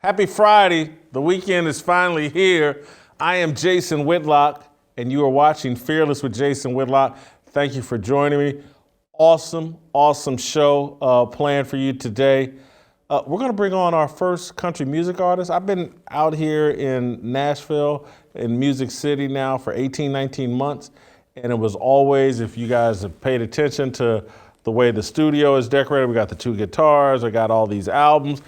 Happy Friday. The weekend is finally here. I am Jason Whitlock, and you are watching Fearless with Jason Whitlock. Thank you for joining me. Awesome show planned for you today. We're going to bring on our first country music artist. I've been out here in Nashville, in Music City now for 18, 19 months. And it was always, if you guys have paid attention to the way the studio is decorated, we got the two guitars, I got all these albums.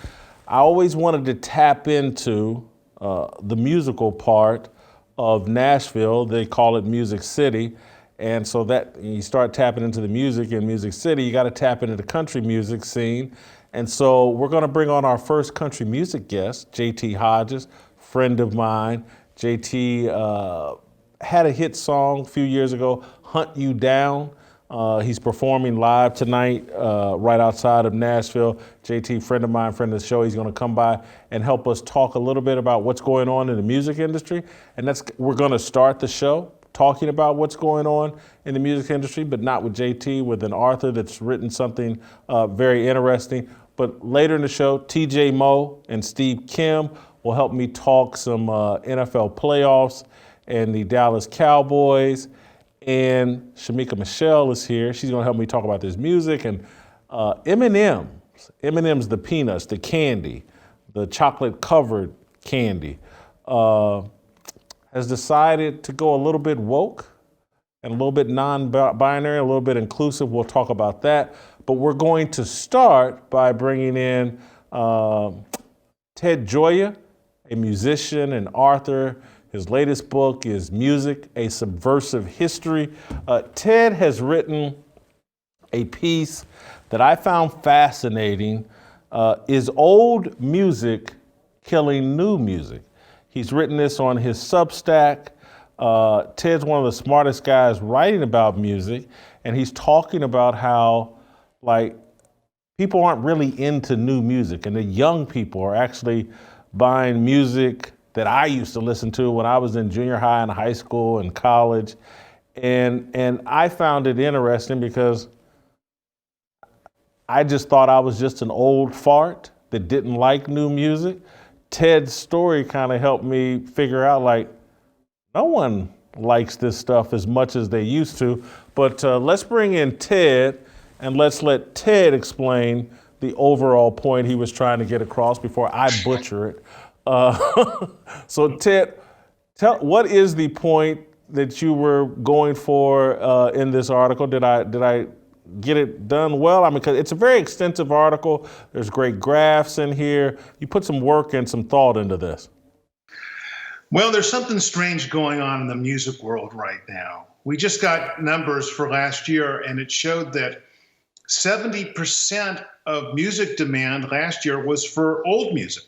I always wanted to tap into the musical part of Nashville. They call it Music City. And so that you start tapping into the music in Music City, you got to tap into the country music scene. And so we're going to bring on our first country music guest, JT Hodges, friend of mine. JT had a hit song a few years ago, Hunt You Down. He's performing live tonight right outside of Nashville. JT, friend of mine, friend of the show, he's going to come by and help us talk a little bit about what's going on in the music industry. And we're going to start the show talking about what's going on in the music industry, but not with JT, with an author that's written something very interesting. But later in the show, TJ Moe and Steve Kim will help me talk some NFL playoffs and the Dallas Cowboys. And Shemeka Michelle is here. She's going to help me talk about this music and M&M's, the peanuts, the candy, the chocolate-covered candy, has decided to go a little bit woke and a little bit non-binary, a little bit inclusive. We'll talk about that. But we're going to start by bringing in Ted Gioia, a musician and author. His latest book is Music, A Subversive History. Ted has written a piece that I found fascinating. Is old music killing new music? He's written this on his Substack. Ted's one of the smartest guys writing about music, and he's talking about how, people aren't really into new music, and the young people are actually buying music that I used to listen to when I was in junior high and high school and college. And I found it interesting because I just thought I was just an old fart that didn't like new music. Ted's story kind of helped me figure out, no one likes this stuff as much as they used to. But let's bring in Ted and let's let Ted explain the overall point he was trying to get across before I butcher it. So Ted, what is the point that you were going for in this article? Did I get it done well? I mean, because it's a very extensive article. There's great graphs in here. You put some work and some thought into this. Well, there's something strange going on in the music world right now. We just got numbers for last year, and it showed that 70% of music demand last year was for old music.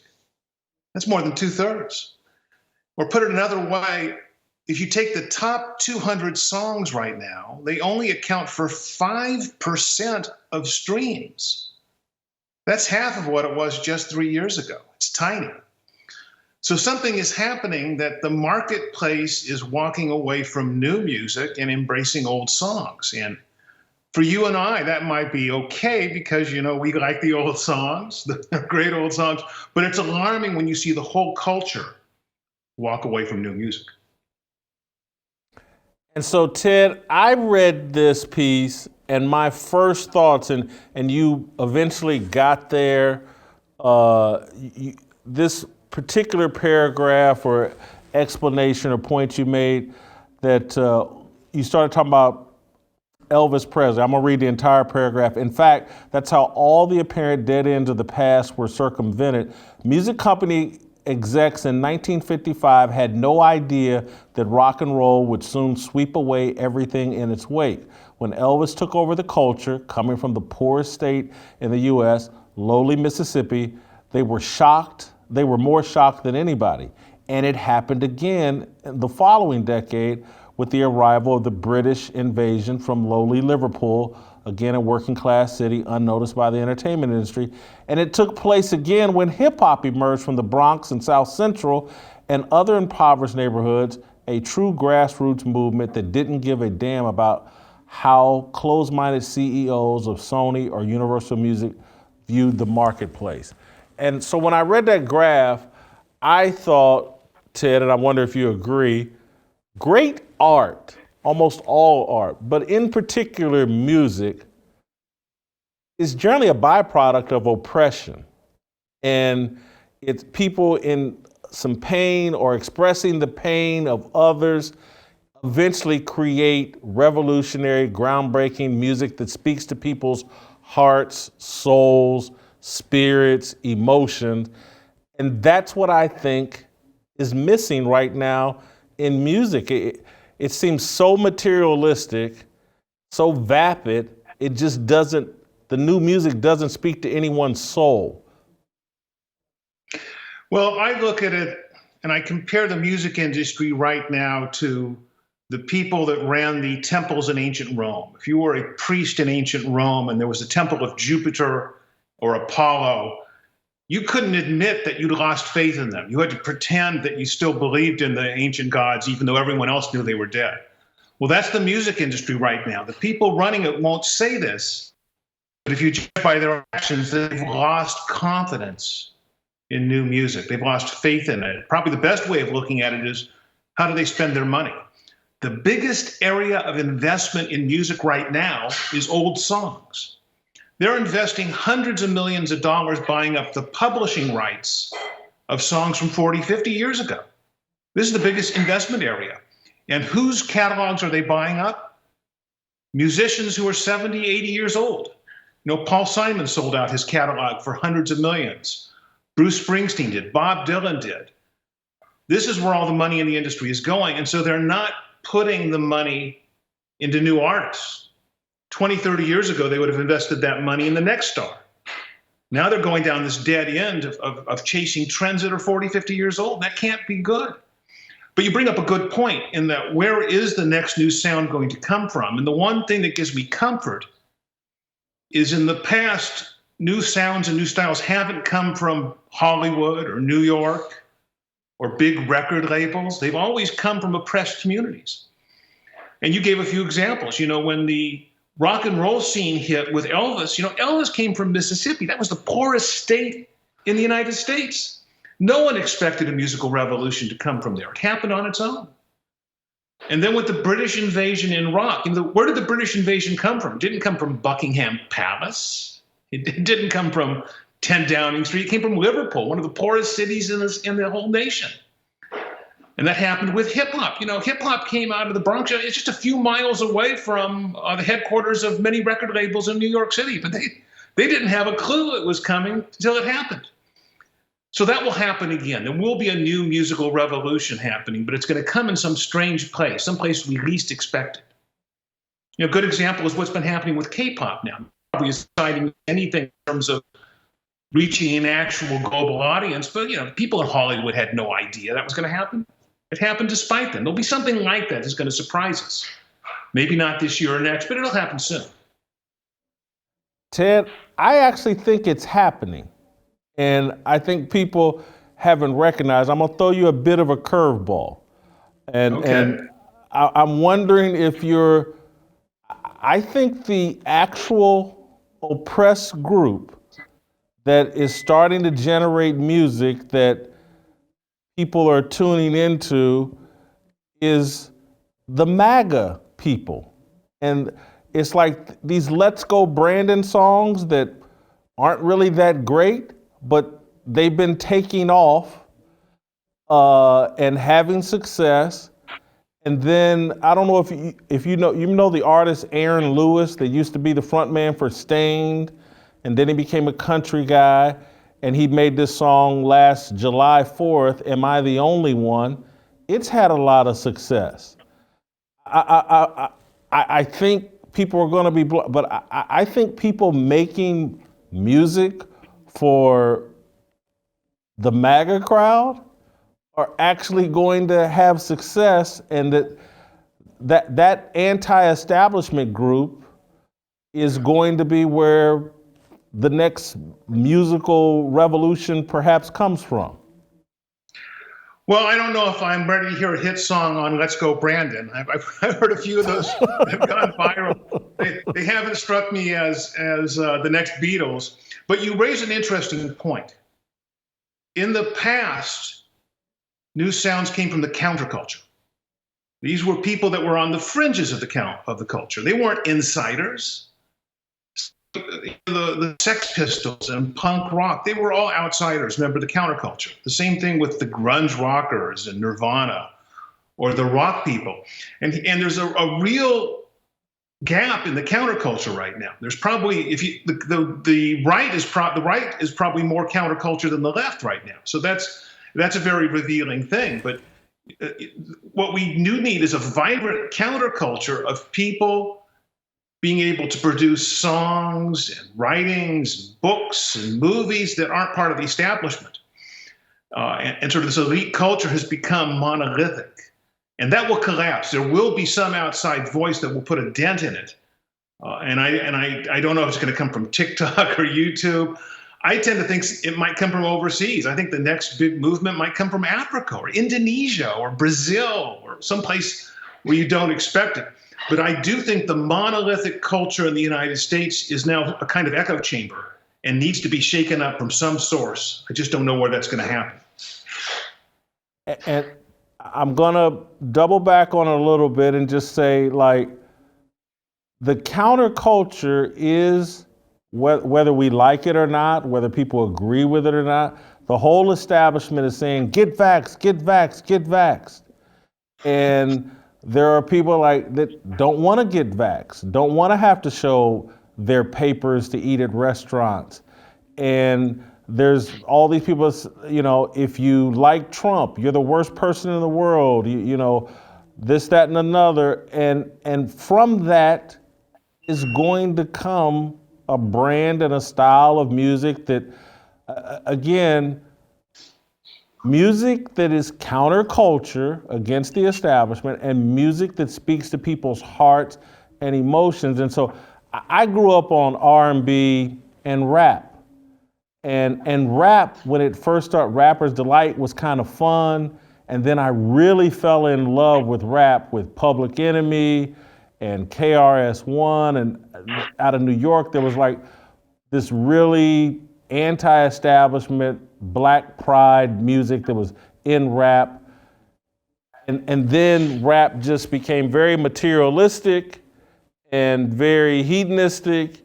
That's more than 2/3. Or put it another way, if you take the top 200 songs right now, they only account for 5% of streams. That's half of what it was just 3 years ago. It's tiny. So something is happening that the marketplace is walking away from new music and embracing old songs. And for you and I, that might be okay because, we like the old songs, the great old songs, but it's alarming when you see the whole culture walk away from new music. And so, Ted, I read this piece and my first thoughts, and you eventually got there, this particular paragraph or explanation or point you made that you started talking about Elvis Presley. I'm going to read the entire paragraph. In fact, that's how all the apparent dead ends of the past were circumvented. Music company execs in 1955 had no idea that rock and roll would soon sweep away everything in its wake. When Elvis took over the culture, coming from the poorest state in the U.S., lowly Mississippi, they were shocked. They were more shocked than anybody. And it happened again in the following decade with the arrival of the British invasion from lowly Liverpool, again a working class city unnoticed by the entertainment industry. And it took place again when hip hop emerged from the Bronx and South Central and other impoverished neighborhoods, a true grassroots movement that didn't give a damn about how closed-minded CEOs of Sony or Universal Music viewed the marketplace. And so when I read that graph, I thought, Ted, and I wonder if you agree, great art, almost all art, but in particular music, is generally a byproduct of oppression. And it's people in some pain or expressing the pain of others eventually create revolutionary, groundbreaking music that speaks to people's hearts, souls, spirits, emotions. And that's what I think is missing right now in music. It seems so materialistic, so vapid, it just doesn't, the new music doesn't speak to anyone's soul. Well, I look at it and I compare the music industry right now to the people that ran the temples in ancient Rome. If you were a priest in ancient Rome and there was a temple of Jupiter or Apollo, you couldn't admit that you'd lost faith in them. You had to pretend that you still believed in the ancient gods, even though everyone else knew they were dead. Well, that's the music industry right now. The people running it won't say this, but if you judge by their actions, they've lost confidence in new music. They've lost faith in it. Probably the best way of looking at it is, how do they spend their money? The biggest area of investment in music right now is old songs. They're investing hundreds of millions of dollars buying up the publishing rights of songs from 40, 50 years ago. This is the biggest investment area. And whose catalogs are they buying up? Musicians who are 70, 80 years old. You know, Paul Simon sold out his catalog for hundreds of millions. Bruce Springsteen did. Bob Dylan did. This is where all the money in the industry is going. And so they're not putting the money into new artists. 20, 30 years ago, they would have invested that money in the next star. Now they're going down this dead end of chasing trends that are 40, 50 years old. That can't be good. But you bring up a good point in that where is the next new sound going to come from? And the one thing that gives me comfort is in the past, new sounds and new styles haven't come from Hollywood or New York or big record labels. They've always come from oppressed communities. And you gave a few examples. You know, when the rock and roll scene hit with Elvis, you know, Elvis came from Mississippi. That was the poorest state in the United States. No one expected a musical revolution to come from there. It happened on its own. And then with the British invasion in rock, you know, where did the British invasion come from? It didn't come from Buckingham Palace. It didn't come from 10 Downing Street. It came from Liverpool, one of the poorest cities in the whole nation. And that happened with hip hop. You know, hip hop came out of the Bronx. It's just a few miles away from the headquarters of many record labels in New York City, but they didn't have a clue it was coming until it happened. So that will happen again. There will be a new musical revolution happening, but it's going to come in some strange place, some place we least expect it. You know, a good example is what's been happening with K-pop now. Probably exciting anything in terms of reaching an actual global audience, but you know, people in Hollywood had no idea that was going to happen. It happened despite them. There'll be something like that that's going to surprise us. Maybe not this year or next, but it'll happen soon. Ted, I actually think it's happening. And I think people haven't recognized. I'm going to throw you a bit of a curveball. And I'm wondering if I think the actual oppressed group that is starting to generate music that people are tuning into is the Maga people. And it's like these Let's Go Brandon songs that aren't really that great, but they've been taking off and having success. And then I don't know if you know the artist Aaron Lewis that used to be the front man for Stained, and then he became a country guy, and he made this song last July 4th, Am I the Only One? It's had a lot of success. I think people are going to be, but I think people making music for the MAGA crowd are actually going to have success, and that anti-establishment group is going to be where the next musical revolution perhaps comes from. Well, I don't know if I'm ready to hear a hit song on Let's Go Brandon. I've heard a few of those that have gone viral. They haven't struck me as the next Beatles. But you raise an interesting point. in the past, new sounds came from the counterculture. These were people that were on the fringes of the culture. They weren't insiders. The Sex Pistols and punk rock, they were all outsiders, remember, the counterculture. The same thing with the grunge rockers and Nirvana or the rock people. And there's a real gap in the counterculture right now. There's probably, if you the right is probably more counterculture than the left right now. So that's a very revealing thing. But what we do need is a vibrant counterculture of people being able to produce songs and writings and books and movies that aren't part of the establishment. And sort of this elite culture has become monolithic. And that will collapse. There will be some outside voice that will put a dent in it. And I don't know if it's going to come from TikTok or YouTube. I tend to think it might come from overseas. I think the next big movement might come from Africa or Indonesia or Brazil or someplace where you don't expect it. But I do think the monolithic culture in the United States is now a kind of echo chamber and needs to be shaken up from some source. I just don't know where that's going to happen. And I'm going to double back on it a little bit and just say, like, the counterculture is, whether we like it or not, whether people agree with it or not, the whole establishment is saying, get vaxxed, get vaxxed, get vaxxed. And there are people like that don't want to get vaxxed, don't want to have to show their papers to eat at restaurants. And there's all these people, you know, if you like Trump, you're the worst person in the world, you know, this, that, and another. And from that is going to come a brand and a style of music that, again, music that is counterculture against the establishment and music that speaks to people's hearts and emotions. And so I grew up on R&B and rap. And rap, when it first started, Rapper's Delight was kind of fun. And then I really fell in love with rap with Public Enemy and KRS-One. And out of New York, there was like this really anti-establishment, black pride music that was in rap. And then rap just became very materialistic and very hedonistic,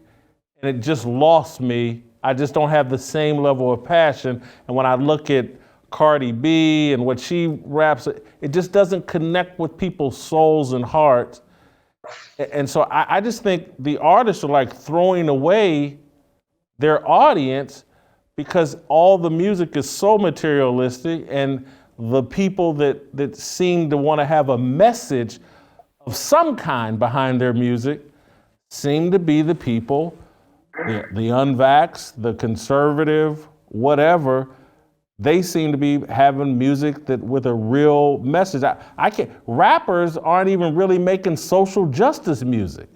and it just lost me. I just don't have the same level of passion. And when I look at Cardi B and what she raps, it just doesn't connect with people's souls and hearts. And so I just think the artists are like throwing away their audience because all the music is so materialistic, and the people that seem to want to have a message of some kind behind their music seem to be the people, the unvaxxed, the conservative, whatever. They seem to be having music that with a real message. I can't. Rappers aren't even really making social justice music.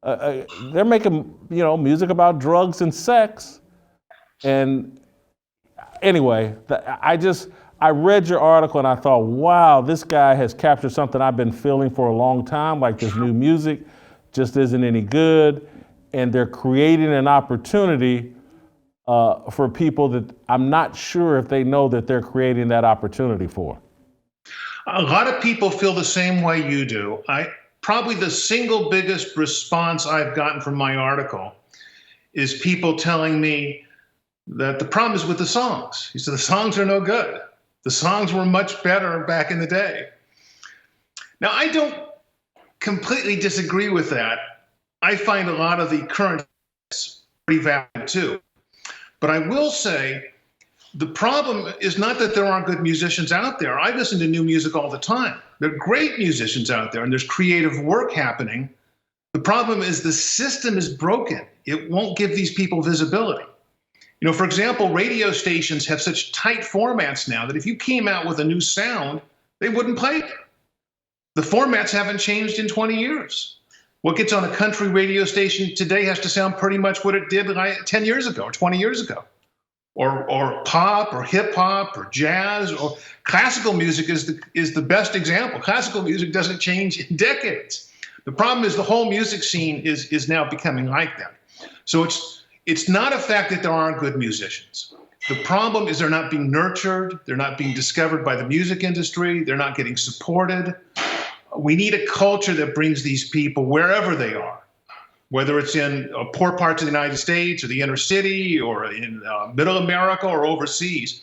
They're making, you know, music about drugs and sex. And anyway, I read your article and I thought, wow, this guy has captured something I've been feeling for a long time, like this new music just isn't any good. And they're creating an opportunity for people that I'm not sure if they know that they're creating that opportunity for. A lot of people feel the same way you do. Probably the single biggest response I've gotten from my article is people telling me that the problem is with the songs. He said, the songs are no good. The songs were much better back in the day. Now, I don't completely disagree with that. I find a lot of the current pretty valid too. But I will say the problem is not that there aren't good musicians out there. I listen to new music all the time. There are great musicians out there and there's creative work happening. The problem is the system is broken. It won't give these people visibility. You know, for example, radio stations have such tight formats now that if you came out with a new sound, they wouldn't play it. The formats haven't changed in 20 years. What gets on a country radio station today has to sound pretty much what it did like 10 years ago or 20 years ago. Or pop or hip hop or jazz or classical music is the best example. Classical music doesn't change in decades. The problem is the whole music scene is now becoming like that. So it's not a fact that there aren't good musicians. The problem is they're not being nurtured. They're not being discovered by the music industry. They're not getting supported. We need a culture that brings these people wherever they are, whether it's in poor parts of the United States or the inner city or in middle America or overseas.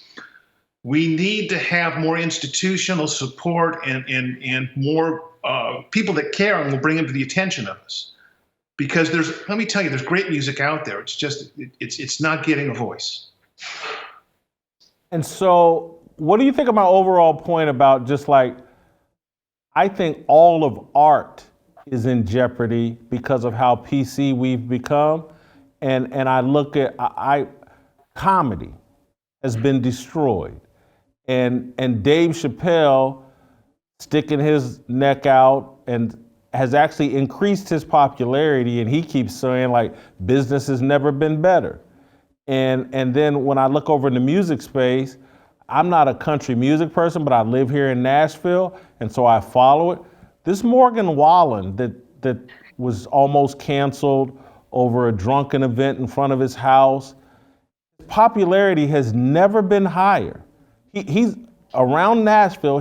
We need to have more institutional support and more people that care and will bring them to the attention of us. Because let me tell you, there's great music out there. It's just, it's not getting a voice. And so, what do you think of my overall point about just like, I think all of art is in jeopardy because of how PC we've become. And I look at, comedy has been destroyed. And Dave Chappelle sticking his neck out and has actually increased his popularity, and he keeps saying like business has never been better. And then when I look over in the music space, I'm not a country music person, but I live here in Nashville, and so I follow it. This Morgan Wallen that was almost canceled over a drunken event in front of his house, popularity has never been higher. He's around Nashville.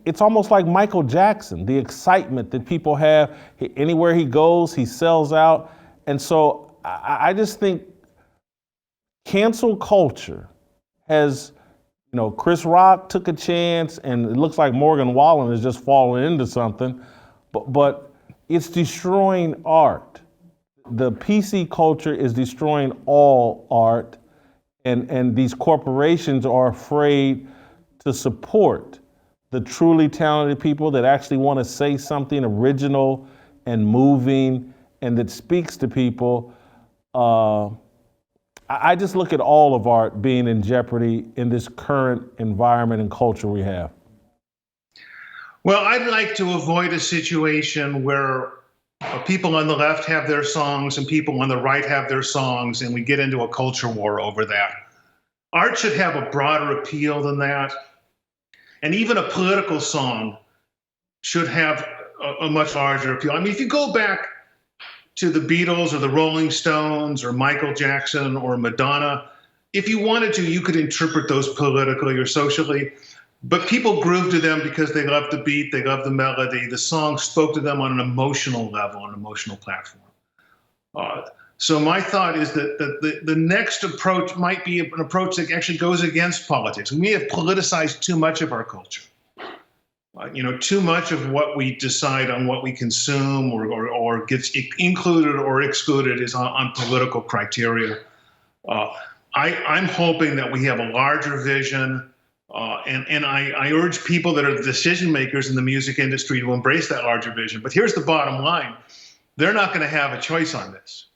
It's almost like Michael Jackson, the excitement that people have. Anywhere he goes, he sells out. And so I just think cancel culture has, Chris Rock took a chance, and it looks like Morgan Wallen is just falling into something, but it's destroying art. The PC culture is destroying all art, and these corporations are afraid to support the truly talented people that actually want to say something original and moving and that speaks to people. I just look at all of art being in jeopardy in this current environment and culture we have. Well, I'd like to avoid a situation where people on the left have their songs and people on the right have their songs, and we get into a culture war over that. Art should have a broader appeal than that. And even a political song should have a much larger appeal. I mean, if you go back to the Beatles or the Rolling Stones or Michael Jackson or Madonna, if you wanted to, you could interpret those politically or socially, but people grooved to them because they loved the beat, they loved the melody, the song spoke to them on an emotional level, an emotional platform. So my thought is that the next approach might be an approach that actually goes against politics. We may have politicized too much of our culture. Too much of what we decide on what we consume or gets included or excluded is on political criteria. I'm hoping that we have a larger vision, and I urge people that are the decision makers in the music industry to embrace that larger vision. But here's the bottom line. They're not going to have a choice on this.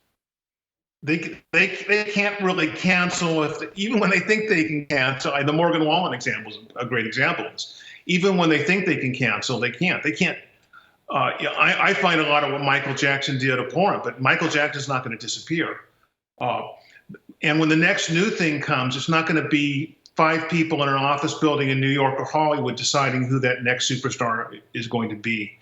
They can't really cancel even when they think they can cancel. The Morgan Wallen example is a great example of this. Even when they think they can cancel, they can't. I find a lot of what Michael Jackson did abhorrent, but Michael Jackson's not going to disappear. And when the next new thing comes, it's not going to be 5 people in an office building in New York or Hollywood deciding who that next superstar is going to be.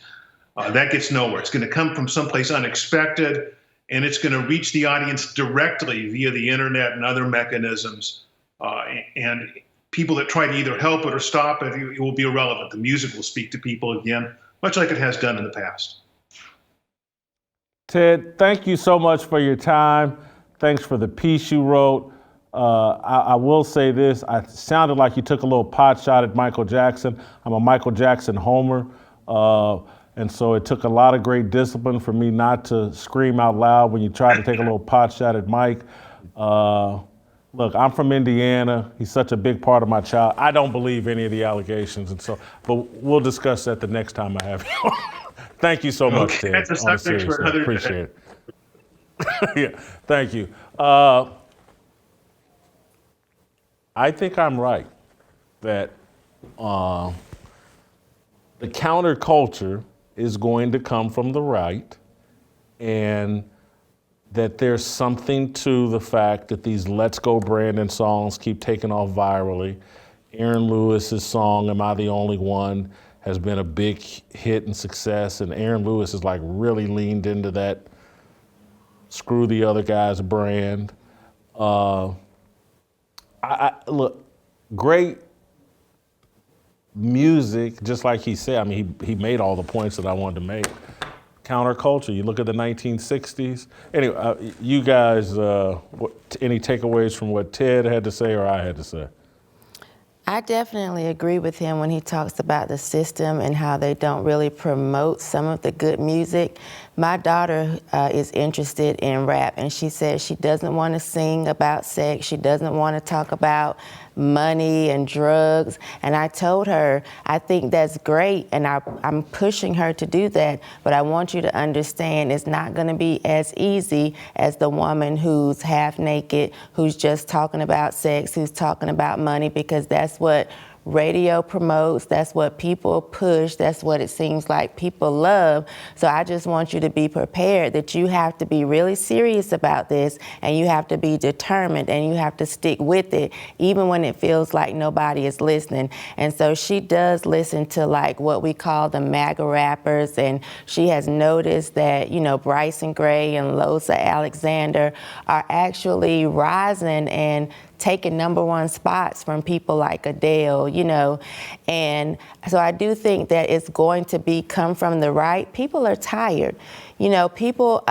That gets nowhere. It's going to come from someplace unexpected, and it's going to reach the audience directly via the internet and other mechanisms. And people that try to either help it or stop it, it will be irrelevant. The music will speak to people again, much like it has done in the past. Ted, thank you so much for your time. Thanks for the piece you wrote. I will say this, I sounded like you took a little pot shot at Michael Jackson. I'm a Michael Jackson homer. And so it took a lot of great discipline for me not to scream out loud when you tried to take a little pot shot at Mike. Look, I'm from Indiana. He's such a big part of my child. I don't believe any of the allegations, but we'll discuss that the next time I have you. Thank you so much, Ted. That's a subject for another day. Appreciate it. Yeah, thank you. I think I'm right that the counterculture is going to come from the right, and that there's something to the fact that these Let's Go Brandon songs keep taking off virally. Aaron Lewis's song, Am I the Only One, has been a big hit and success, and Aaron Lewis has like really leaned into that screw the other guy's brand. Look, great music, just like he said. I mean, he made all the points that I wanted to make. Counterculture. You look at the 1960s. Anyway, you guys, any takeaways from what Ted had to say or I had to say? I definitely agree with him when he talks about the system and how they don't really promote some of the good music. My daughter is interested in rap, and she says she doesn't want to sing about sex. She doesn't want to talk about money and drugs. And I told her, I think that's great, and I'm pushing her to do that. But I want you to understand it's not going to be as easy as the woman who's half naked, who's just talking about sex, who's talking about money, because that's what radio promotes, that's what people push, that's what it seems like people love. So I just want you to be prepared that you have to be really serious about this, and you have to be determined, and you have to stick with it, even when it feels like nobody is listening. And so she does listen to like what we call the Maga rappers, and she has noticed that, you know, Bryson Gray and Loza Alexander are actually rising and taking #1 spots from people like Adele, you know. And so I do think that it's going to come from the right. People are tired. You know, people,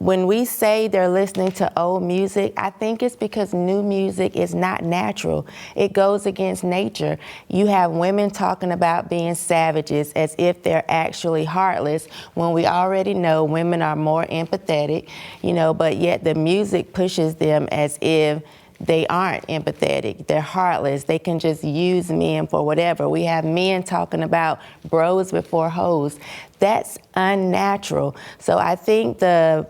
when we say they're listening to old music, I think it's because new music is not natural. It goes against nature. You have women talking about being savages as if they're actually heartless, when we already know women are more empathetic, you know, but yet the music pushes them as if they aren't empathetic, they're heartless, they can just use men for whatever. We have men talking about bros before hoes. That's unnatural. So I think the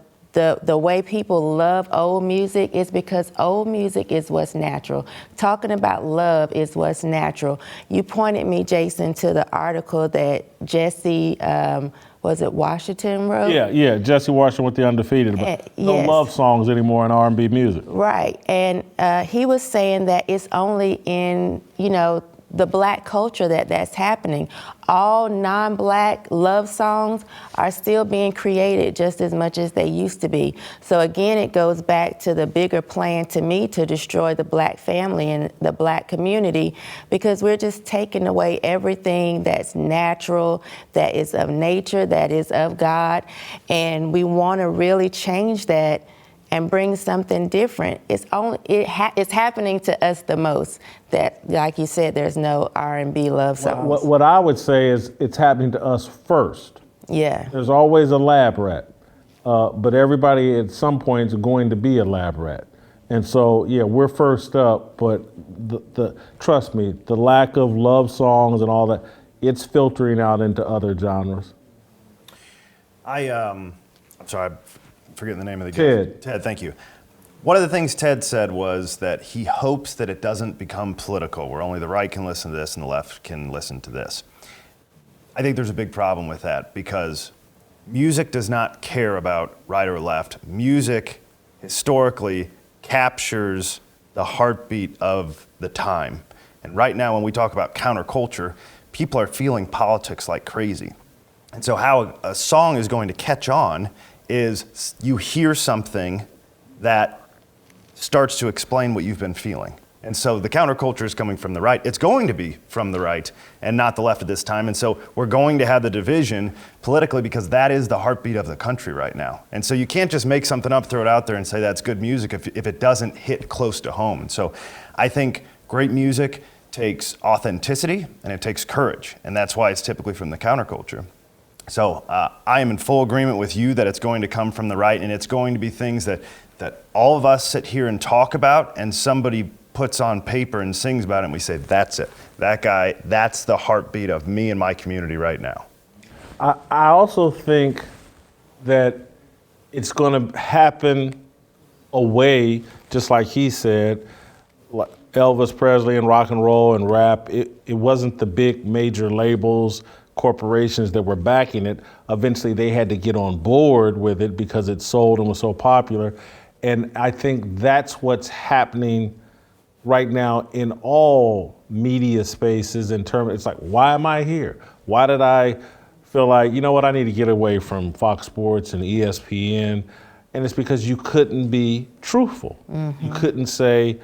way people love old music is because old music is what's natural. Talking about love is what's natural. You pointed me, Jason, to the article that Jesse, was it Washington wrote? Yeah, Jesse Washington with the Undefeated. But no yes. love songs anymore in R&B music. Right, and he was saying that it's only in, you know, the black culture that's happening. All non-black love songs are still being created just as much as they used to be. So again, it goes back to the bigger plan, to me, to destroy the black family and the black community, because we're just taking away everything that's natural, that is of nature, that is of God, and we want to really change that and bring something different. It's happening to us the most. That, like you said, there's no R&B love songs. What I would say is it's happening to us first. Yeah. There's always a lab rat, but everybody at some point is going to be a lab rat. And so, yeah, we're first up, but trust me, the lack of love songs and all that, it's filtering out into other genres. I'm sorry, I'm forgetting the name of the guy. Ted, thank you. One of the things Ted said was that he hopes that it doesn't become political, where only the right can listen to this and the left can listen to this. I think there's a big problem with that, because music does not care about right or left. Music historically captures the heartbeat of the time. And right now, when we talk about counterculture, people are feeling politics like crazy. And so how a song is going to catch on is you hear something that starts to explain what you've been feeling. And so the counterculture is coming from the right. It's going to be from the right and not the left at this time. And so we're going to have the division politically, because that is the heartbeat of the country right now. And so you can't just make something up, throw it out there and say that's good music if it doesn't hit close to home. And so I think great music takes authenticity and it takes courage. And that's why it's typically from the counterculture. So I am in full agreement with you that it's going to come from the right, and it's going to be things that all of us sit here and talk about, and somebody puts on paper and sings about it, and we say, that's it. That guy, that's the heartbeat of me and my community right now. I also think that it's going to happen away, just like he said, like Elvis Presley and rock and roll and rap. It wasn't the big major labels, corporations that were backing it. Eventually they had to get on board with it because it sold and was so popular. And I think that's what's happening right now in all media spaces in terms, it's like, why am I here? Why did I feel like, you know what, I need to get away from Fox Sports and ESPN and it's because you couldn't be truthful. You couldn't say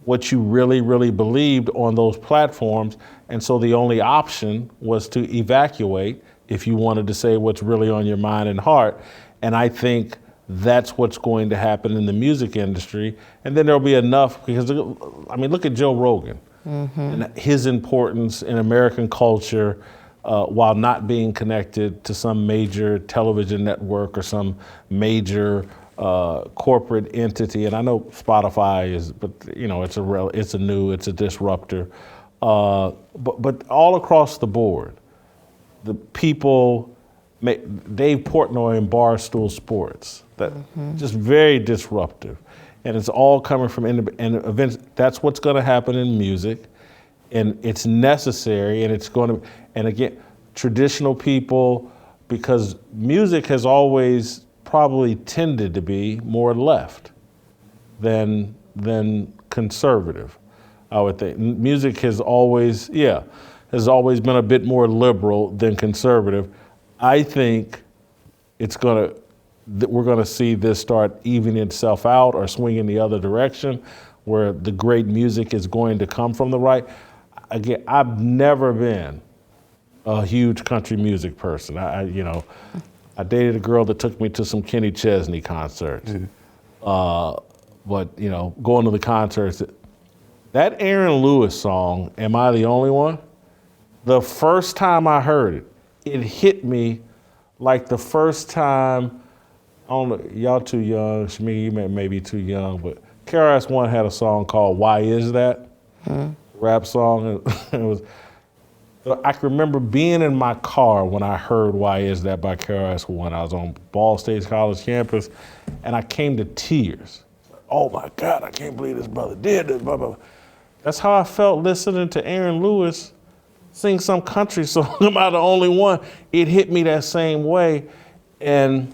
what you really, really believed on those platforms, and so the only option was to evacuate if you wanted to say what's really on your mind and heart. And I think that's what's going to happen in the music industry. And then there'll be enough, because I mean, look at Joe Rogan and his importance in American culture, while not being connected to some major television network or some major corporate entity. And I know Spotify is, but you know, it's a disruptor. But all across the board, the people, Dave Portnoy in Barstool Sports, that just very disruptive. And it's all coming from and events. That's what's going to happen in music, and it's necessary, and it's going to, and again, traditional people, because music has always probably tended to be more left than conservative, I would think. Music has always been a bit more liberal than conservative. I think we're gonna see this start evening itself out or swinging the other direction, where the great music is going to come from the right. Again, I've never been a huge country music person. I dated a girl that took me to some Kenny Chesney concerts. But you know, going to the concerts, that Aaron Lewis song, "Am I the Only One?" The first time I heard it, it hit me like the first time. I don't know, y'all too young. Shemeka, you may be too young, but KRS-One had a song called "Why Is That?" Rap song. It was. I can remember being in my car when I heard "Why Is That" by KRS-One. I was on Ball State College campus, and I came to tears. Oh my God, I can't believe this brother did this, blah, blah, blah. That's how I felt listening to Aaron Lewis sing some country song, "Am I the Only One?" It hit me that same way. And,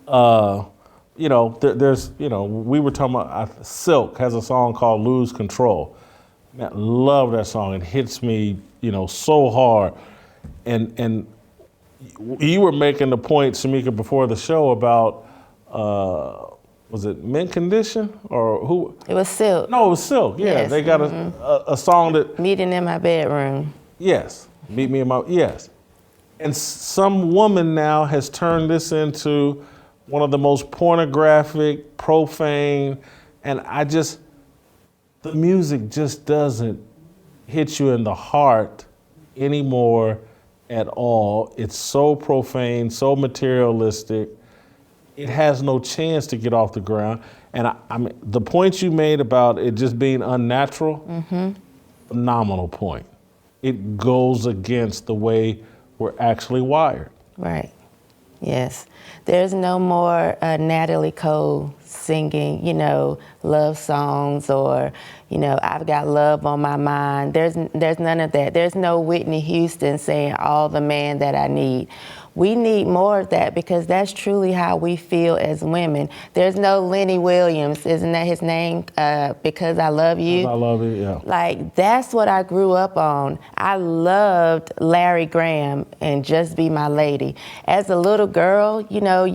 you know, there's, you know, we were talking about, Silk has a song called "Lose Control." Man, love that song. It hits me, you know, so hard. And you were making the point, Shemeka, before the show about, was it Mint Condition or who? It was Silk. No, it was Silk. Yeah, Yes. they got a song that. Meeting in my bedroom. Yes, meet me in my, yes. And some woman now has turned this into one of the most pornographic, profane, and the music just doesn't hit you in the heart anymore at all. It's so profane, so materialistic. It has no chance to get off the ground. And I mean, the point you made about it just being unnatural, phenomenal point. It goes against the way we're actually wired. Right. Yes. There's no more Natalie Cole singing, you know, love songs or, you know, I've got love on my mind. There's none of that. There's no Whitney Houston saying all the man that I need. We need more of that because that's truly how we feel as women. There's no Lenny Williams, isn't that his name? Because I Love You. I Love You, yeah. Like, that's what I grew up on. I loved Larry Graham and Just Be My Lady. As a little girl, you know,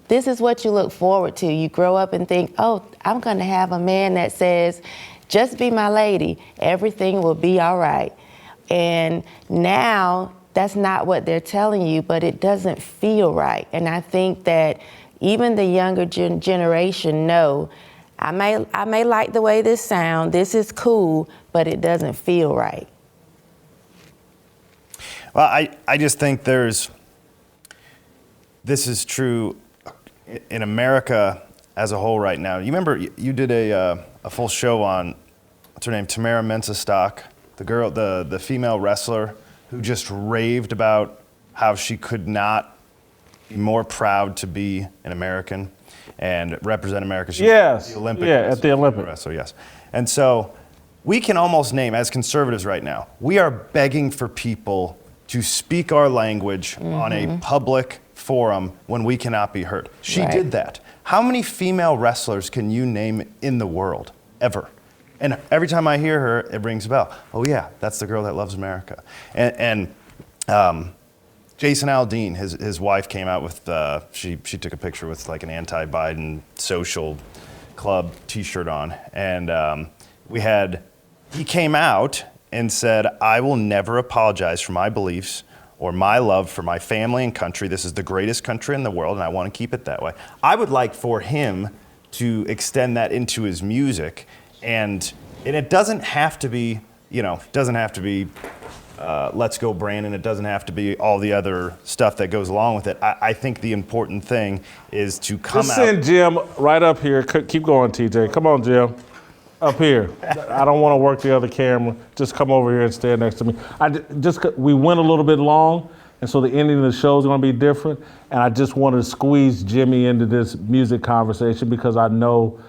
this is what you look forward to. You grow up and think, oh, I'm gonna have a man that says, just be my lady, everything will be all right. And now, that's not what they're telling you, but it doesn't feel right. And I think that even the younger generation know, I may like the way this sounds, this is cool, but it doesn't feel right. Well, I just think this is true in America as a whole right now. You remember you did a full show on, what's her name, Tamara Mensah-Stock, the girl, the female wrestler, who just raved about how she could not be more proud to be an American and represent America. Yes, the Olympic at the Olympics. wrestler, yes. And so we can almost name, as conservatives right now, we are begging for people to speak our language on a public forum when we cannot be heard. She did that. How many female wrestlers can you name in the world, ever? And every time I hear her, it rings a bell. Oh yeah, that's the girl that loves America. And Jason Aldean, his wife came out with, she took a picture with like an anti-Biden social club t-shirt on. And he came out and said, I will never apologize for my beliefs or my love for my family and country. This is the greatest country in the world, and I want to keep it that way. I would like for him to extend that into his music, and it doesn't have to be, Let's Go Brandon. It doesn't have to be all the other stuff that goes along with it. I think the important thing is to come out. Just send Jim right up here. Keep going, TJ. Come on, Jim. Up here. I don't want to work the other camera. Just come over here and stand next to me. We went a little bit long, and so the ending of the show is going to be different. And I just wanted to squeeze Jimmy into this music conversation because I know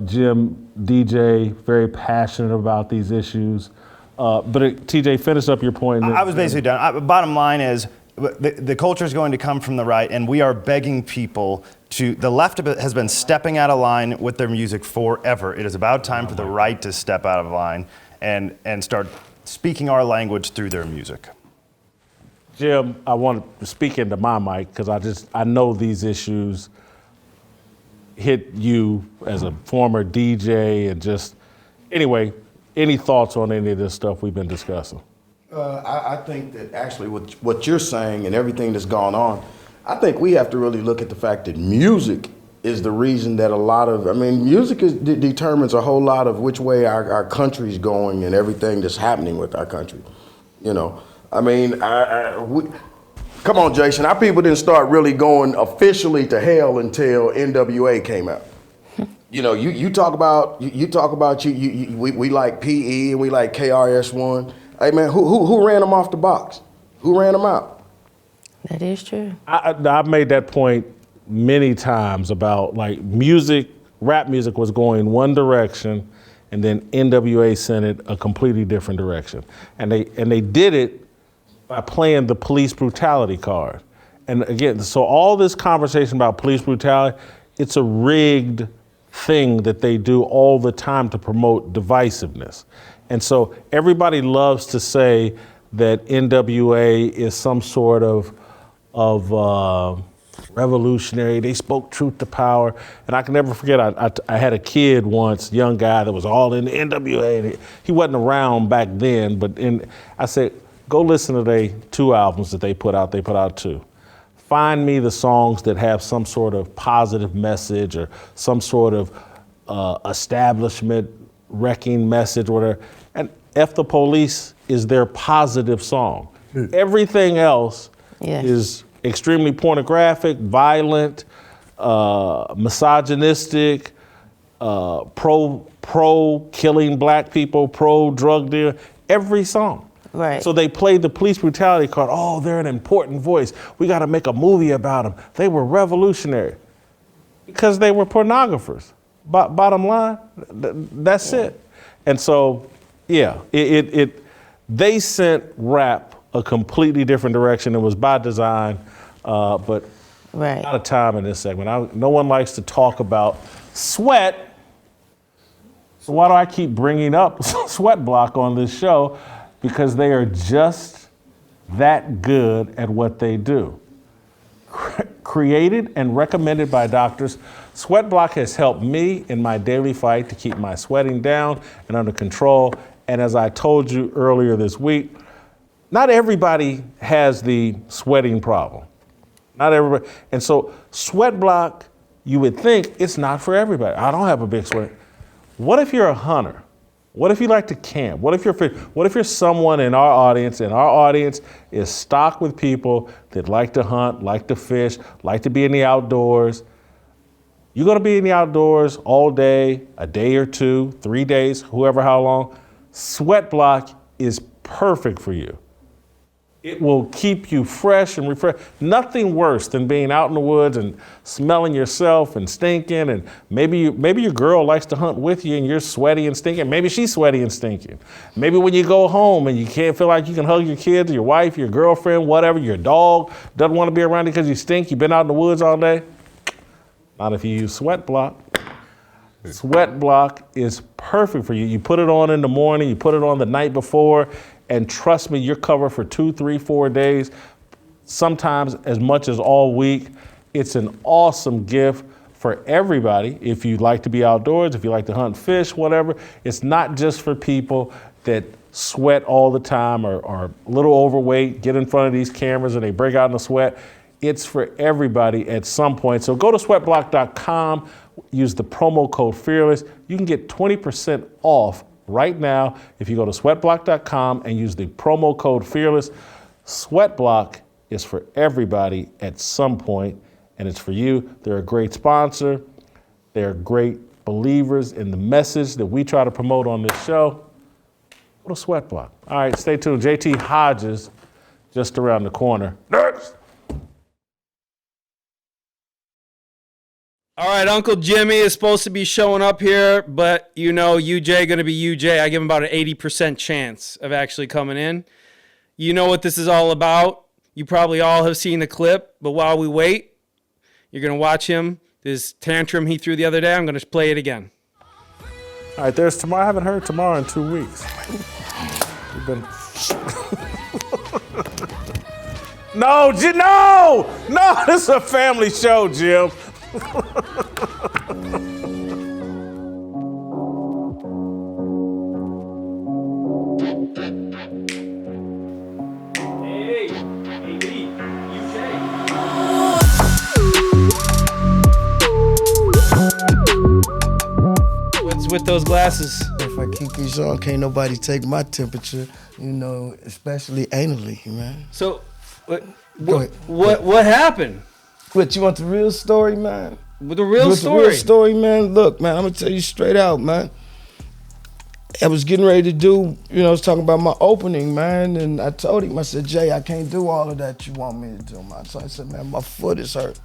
Jim, DJ, very passionate about these issues. TJ, finish up your point. I was basically done. Bottom line is, the culture is going to come from the right, and we are begging people to. The left has been stepping out of line with their music forever. It is about time for the right to step out of line and start speaking our language through their music. Jim, I want to speak into my mic because I know these issues hit you as a former DJ and just anyway. Any thoughts on any of this stuff we've been discussing? I think that actually what you're saying and everything that's gone on, I think we have to really look at the fact that music is the reason that music determines a whole lot of which way our country's going and everything that's happening with our country. Come on, Jason, our people didn't start really going officially to hell until NWA came out. You talk about we like PE and we like KRS-One. Hey man, who ran them off the box? Who ran them out? That is true. I've made that point many times about like rap music was going one direction, and then NWA sent it a completely different direction, and they did it by playing the police brutality card. And again, so all this conversation about police brutality, it's a rigged thing that they do all the time to promote divisiveness. And so everybody loves to say that NWA is some sort of revolutionary. They spoke truth to power. And I can never forget, I had a kid once, young guy that was all in the NWA. And he wasn't around back then, but I said, go listen to their 2 albums that they put out. They put out 2. Find me the songs that have some sort of positive message or some sort of establishment wrecking message, whatever. And F the Police is their positive song. Everything else is extremely pornographic, violent, misogynistic, pro killing black people, pro drug dealer, every song. Right. So they played the police brutality card. Oh, they're an important voice. We got to make a movie about them. They were revolutionary because they were pornographers. Bottom line, that's it. And so, they sent rap a completely different direction. It was by design, but out of time in this segment. No one likes to talk about sweat. So why do I keep bringing up Sweat Block on this show? Because they are just that good at what they do. Created and recommended by doctors, Sweat Block has helped me in my daily fight to keep my sweating down and under control. And as I told you earlier this week, not everybody has the sweating problem. Not everybody. And so Sweat Block, you would think it's not for everybody. I don't have a big sweat. What if you're a hunter? What if you like to camp? What if you're someone in our audience, and our audience is stocked with people that like to hunt, like to fish, like to be in the outdoors? You're gonna be in the outdoors all day, a day or 2, 3 days, how long. Sweat Block is perfect for you. It will keep you fresh and refreshed. Nothing worse than being out in the woods and smelling yourself and stinking, and maybe your girl likes to hunt with you and you're sweaty and stinking. Maybe she's sweaty and stinking. Maybe when you go home and you can't feel like you can hug your kids, your wife, your girlfriend, whatever, your dog doesn't want to be around you because you stink, you've been out in the woods all day. Not if you use Sweat Block. Sweat Block is perfect for you. You put it on in the morning, you put it on the night before, and trust me, you're covered for 2, 3, 4 days. sometimes as much as all week. It's an awesome gift for everybody. If you like to be outdoors, if you like to hunt fish, whatever. It's not just for people that sweat all the time or are a little overweight, get in front of these cameras and they break out in the sweat. It's for everybody at some point. So go to sweatblock.com, use the promo code FEARLESS. You can get 20% off right now if you go to sweatblock.com and use the promo code FEARLESS. Sweatblock is for everybody at some point, and it's for you. They're a great sponsor. They're great believers in the message that we try to promote on this show. Go to Sweatblock. All right, stay tuned. JT Hodges just around the corner. Next. All right, Uncle Jimmy is supposed to be showing up here, but you know UJ going to be UJ. I give him about an 80% chance of actually coming in. You know what this is all about. You probably all have seen the clip, but while we wait, you're going to watch him. This tantrum he threw the other day, I'm going to play it again. All right, there's tomorrow. I haven't heard tomorrow in 2 weeks. You've been... No, this is a family show, Jim. Hey, AB, UJ. What's with those glasses? If I keep these on, can't nobody take my temperature, especially anally, man. So, Go ahead. what happened? What, you want the real story, man? With the real story? The real story, man? Look, man, I'm gonna tell you straight out, man. I was getting ready to do, I was talking about my opening, man, and I told him, I said, Jay, I can't do all of that you want me to do, man. So I said, man, my foot is hurt.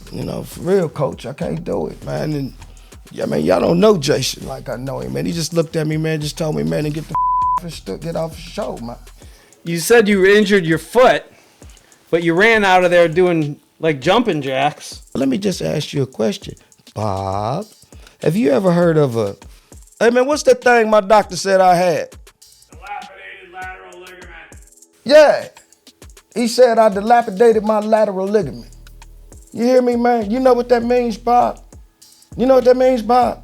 For real, coach, I can't do it, man. And yeah, man, y'all don't know Jason like I know him, man. He just looked at me, man, just told me, man, to get off the show, man. You said you injured your foot, but you ran out of there doing like jumping jacks. Let me just ask you a question. Bob, have you ever heard of hey man, what's that thing my doctor said I had? Dilapidated lateral ligament. Yeah, he said I dilapidated my lateral ligament. You hear me, man? You know what that means, Bob? You know what that means, Bob?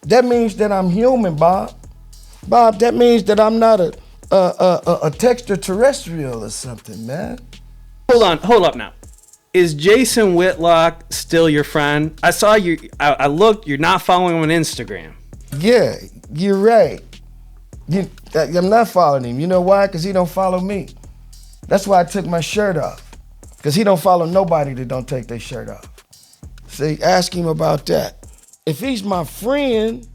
That means that I'm human, Bob. Bob, that means that I'm not a extraterrestrial or something, man. Hold up now. Is Jason Whitlock still your friend? I saw you, I looked, you're not following him on Instagram. Yeah, you're right. I'm not following him. You know why? Because he don't follow me. That's why I took my shirt off. Because he don't follow nobody that don't take their shirt off. See, ask him about that. If he's my friend,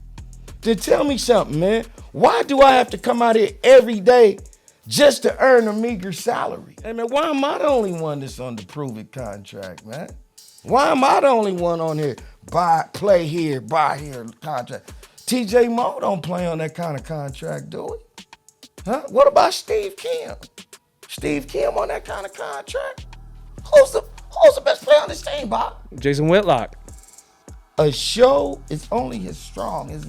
then tell me something, man. Why do I have to come out here every day just to earn a meager salary? Hey, man, why am I the only one that's on the prove it contract, man? Why am I the only one on here? Play here, buy here contract. TJ Moe don't play on that kind of contract, do he? Huh? What about Steve Kim? Steve Kim on that kind of contract? Who's the best player on this team, Bob? Jason Whitlock. A show is only as strong as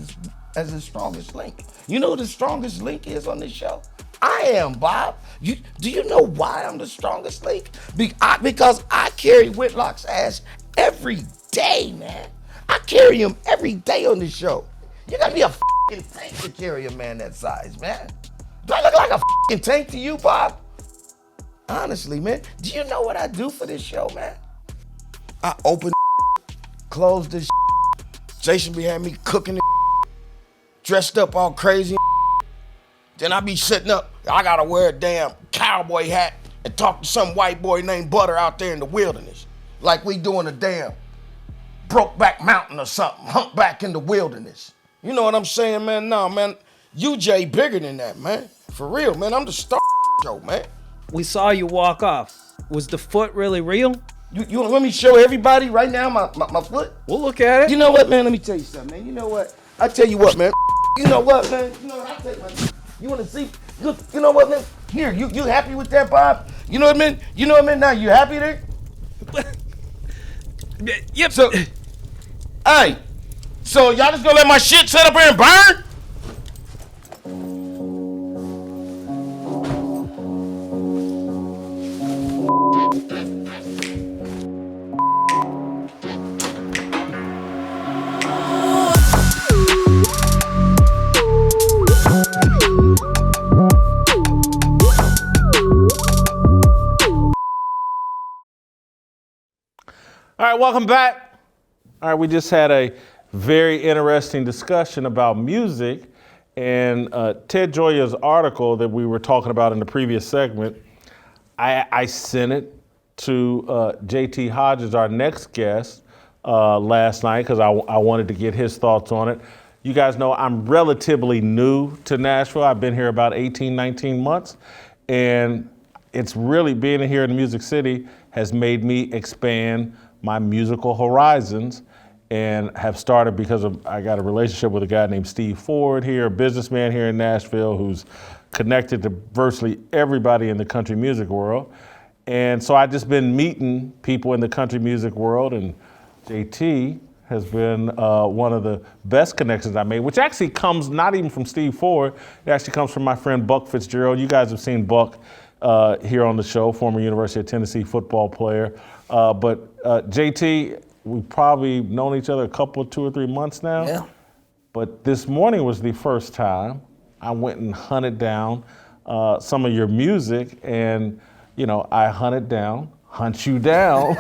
its strongest link. You know who the strongest link is on this show? I am, Bob. Do you know why I'm the strongest link? Because I carry Whitlock's ass every day, man. I carry him every day on this show. You gotta be a f***ing tank to carry a man that size, man. Do I look like a f***ing tank to you, Bob? Honestly, man, do you know what I do for this show, man? I open close this Jason be having me cooking dressed up all crazy. Then I be sitting up, I gotta wear a damn cowboy hat and talk to some white boy named Butter out there in the wilderness. Like we doing a damn Brokeback Mountain or something, humpback in the wilderness. You know what I'm saying, man? No, man, UJ bigger than that, man. For real, man, I'm the star show, man. We saw you walk off. Was the foot really real? You let me show everybody right now my foot? We'll look at it. You know what, man? Let me tell you something, man. You know what? I tell you what, man. You know what, man? You know what? I take my. You want to see? Look, you know what, man? Here, you happy with that, Bob? You know what I mean? You know what I mean? Now you happy there? Yep. So, hey, so y'all just gonna let my shit sit up here and burn? All right, welcome back. All right, we just had a very interesting discussion about music, and Ted Gioia's article that we were talking about in the previous segment, I sent it to JT Hodges, our next guest, last night because I wanted to get his thoughts on it. You guys know I'm relatively new to Nashville. I've been here about 18, 19 months, and it's really being here in the Music City has made me expand my musical horizons, and have started because I got a relationship with a guy named Steve Ford here, a businessman here in Nashville who's connected to virtually everybody in the country music world. And so I've just been meeting people in the country music world, and JT has been one of the best connections I made, which actually comes not even from Steve Ford, it actually comes from my friend Buck Fitzgerald. You guys have seen Buck here on the show, former University of Tennessee football player. But JT, we've probably known each other a couple, 2 or 3 months now. Yeah. But this morning was the first time I went and hunted down some of your music, and I hunt you down.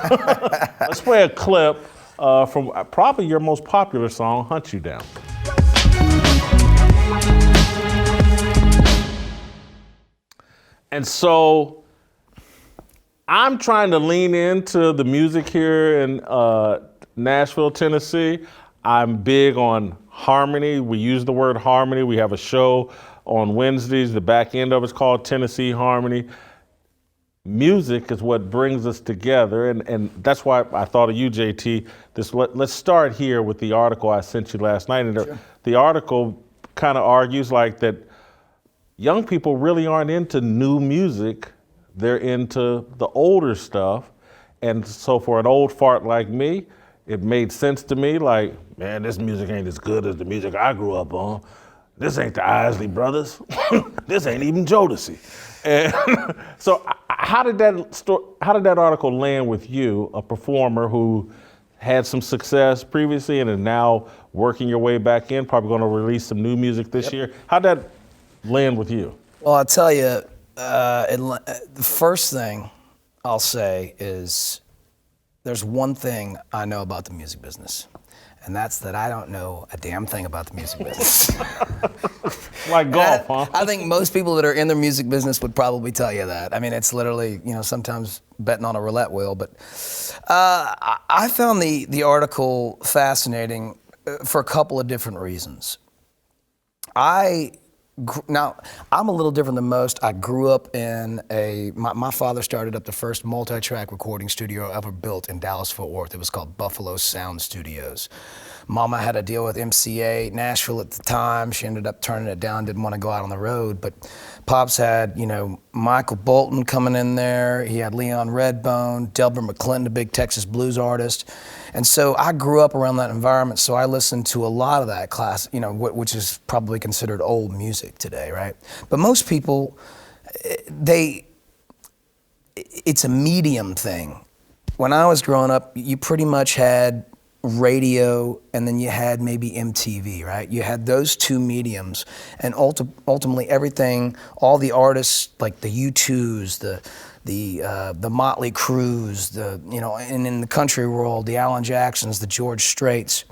Let's play a clip from probably your most popular song, Hunt You Down. And so I'm trying to lean into the music here in Nashville, Tennessee. I'm big on harmony. We use the word harmony. We have a show on Wednesdays. The back end of it's called Tennessee Harmony. Music is what brings us together, and that's why I thought of you, JT. Let's start here with the article I sent you last night. And the article kind of argues like that young people really aren't into new music. They're into the older stuff. And so for an old fart like me, it made sense to me like, man, this music ain't as good as the music I grew up on. This ain't the Isley Brothers. This ain't even Jodeci. And so how did that article land with you, a performer who had some success previously and is now working your way back in, probably going to release some new music this year? How'd that land with you? Well, I'll tell you, the first thing I'll say is there's one thing I know about the music business, and that's that I don't know a damn thing about the music business. Like golf, huh? I think most people that are in the music business would probably tell you that. I mean, it's literally, sometimes betting on a roulette wheel. But I found the article fascinating for a couple of different reasons. Now, I'm a little different than most. I grew up in my father started up the first multi-track recording studio ever built in Dallas, Fort Worth. It was called Buffalo Sound Studios. Mama had a deal with MCA Nashville at the time. She ended up turning it down, didn't want to go out on the road. But Pops had, Michael Bolton coming in there. He had Leon Redbone, Delbert McClinton, a big Texas blues artist. And so I grew up around that environment, so I listened to a lot of that class, which is probably considered old music today, right? But most people, it's a medium thing. When I was growing up, you pretty much had radio, and then you had maybe MTV, right? You had those two mediums, and ultimately everything, all the artists like the U2s, the Motley Crues, and in the country world, the Alan Jacksons, the George Straits.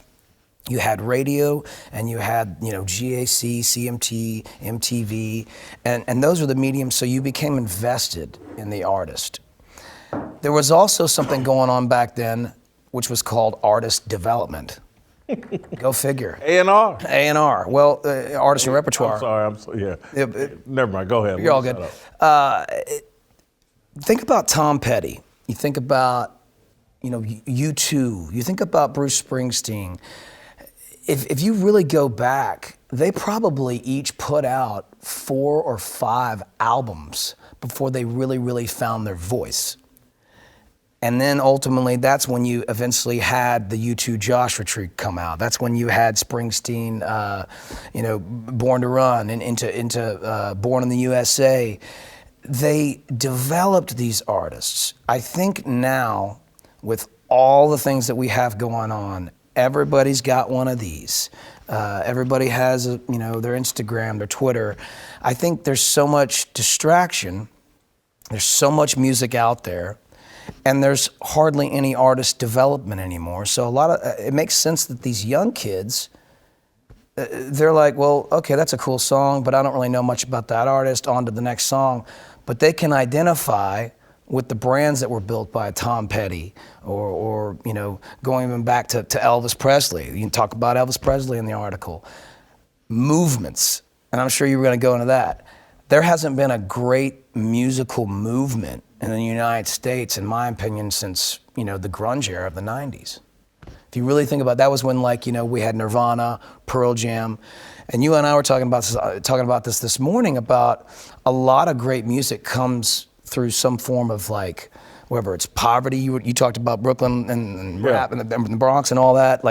You had radio, and you had GAC, CMT, MTV, and those were the mediums. So you became invested in the artist. There was also something going on back then, which was called artist development. Go figure. A&R. A&R. Well, artist and repertoire. I'm sorry. Yeah. Never mind. Go ahead. You're all good. Think about Tom Petty. You think about, U2. You think about Bruce Springsteen. If you really go back, they probably each put out 4 or 5 albums before they really, really found their voice. And then ultimately, that's when you eventually had the U2 Joshua Tree come out. That's when you had Springsteen, Born to Run, and into Born in the USA. They developed these artists. I think now, with all the things that we have going on, everybody's got one of these. Everybody has, their Instagram, their Twitter. I think there's so much distraction. There's so much music out there. and there's hardly any artist development anymore. So it makes sense that these young kids, they're like, well, okay, that's a cool song, but I don't really know much about that artist, on to the next song. But they can identify with the brands that were built by Tom Petty, or going even back to Elvis Presley. You can talk about Elvis Presley in the article. Movements, and I'm sure you were going to go into that. There hasn't been a great musical movement in the United States, in my opinion, since the grunge era of the 90s. If you really think about it, that was when we had Nirvana, Pearl Jam, and you and I were talking about this morning, about a lot of great music comes through some form of whether it's poverty. You talked about Brooklyn and rap and the Bronx and all that,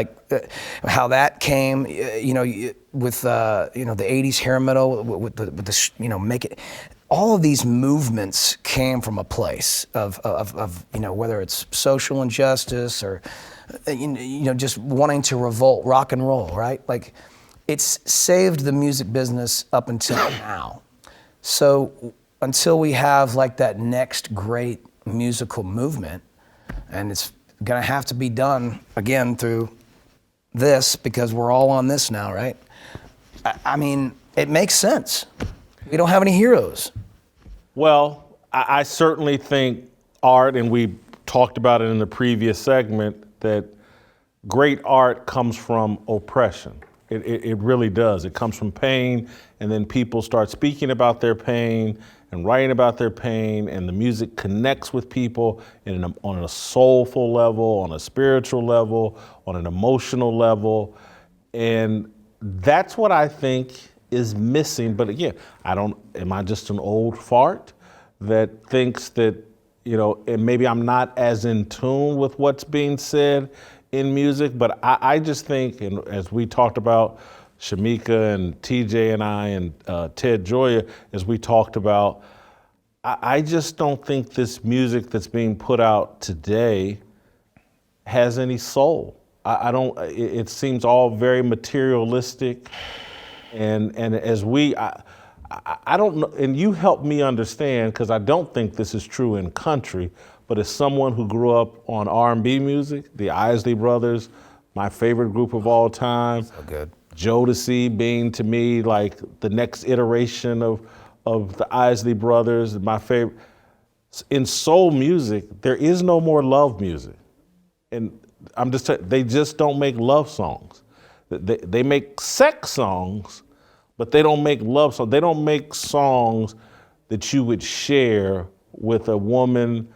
how that came, with the 80s hair metal, with the make it. All of these movements came from a place of whether it's social injustice or just wanting to revolt, rock and roll, right? It's saved the music business up until now. So until we have that next great musical movement, and it's gonna have to be done again through this, because we're all on this now, right? I mean, it makes sense. We don't have any heroes. Well, I certainly think art, and we talked about it in the previous segment, that great art comes from oppression. It really does. It comes from pain, and then people start speaking about their pain and writing about their pain, and the music connects with people on a soulful level, on a spiritual level, on an emotional level. And that's what I think is missing. But again, am I just an old fart that thinks that, and maybe I'm not as in tune with what's being said in music, but I just think, and as we talked about, Shemeka and TJ and I and Ted Gioia, as we talked about, I just don't think this music that's being put out today has any soul. It seems all very materialistic, and as I don't know, and you help me understand, because I don't think this is true in country, but as someone who grew up on R&B music, the Isley Brothers, my favorite group of all time. So good. Jodeci being, to me, the next iteration of the Isley Brothers, my favorite. In soul music, there is no more love music. And I'm just telling you, they just don't make love songs. They make sex songs, but they don't make love songs. They don't make songs that you would share with a woman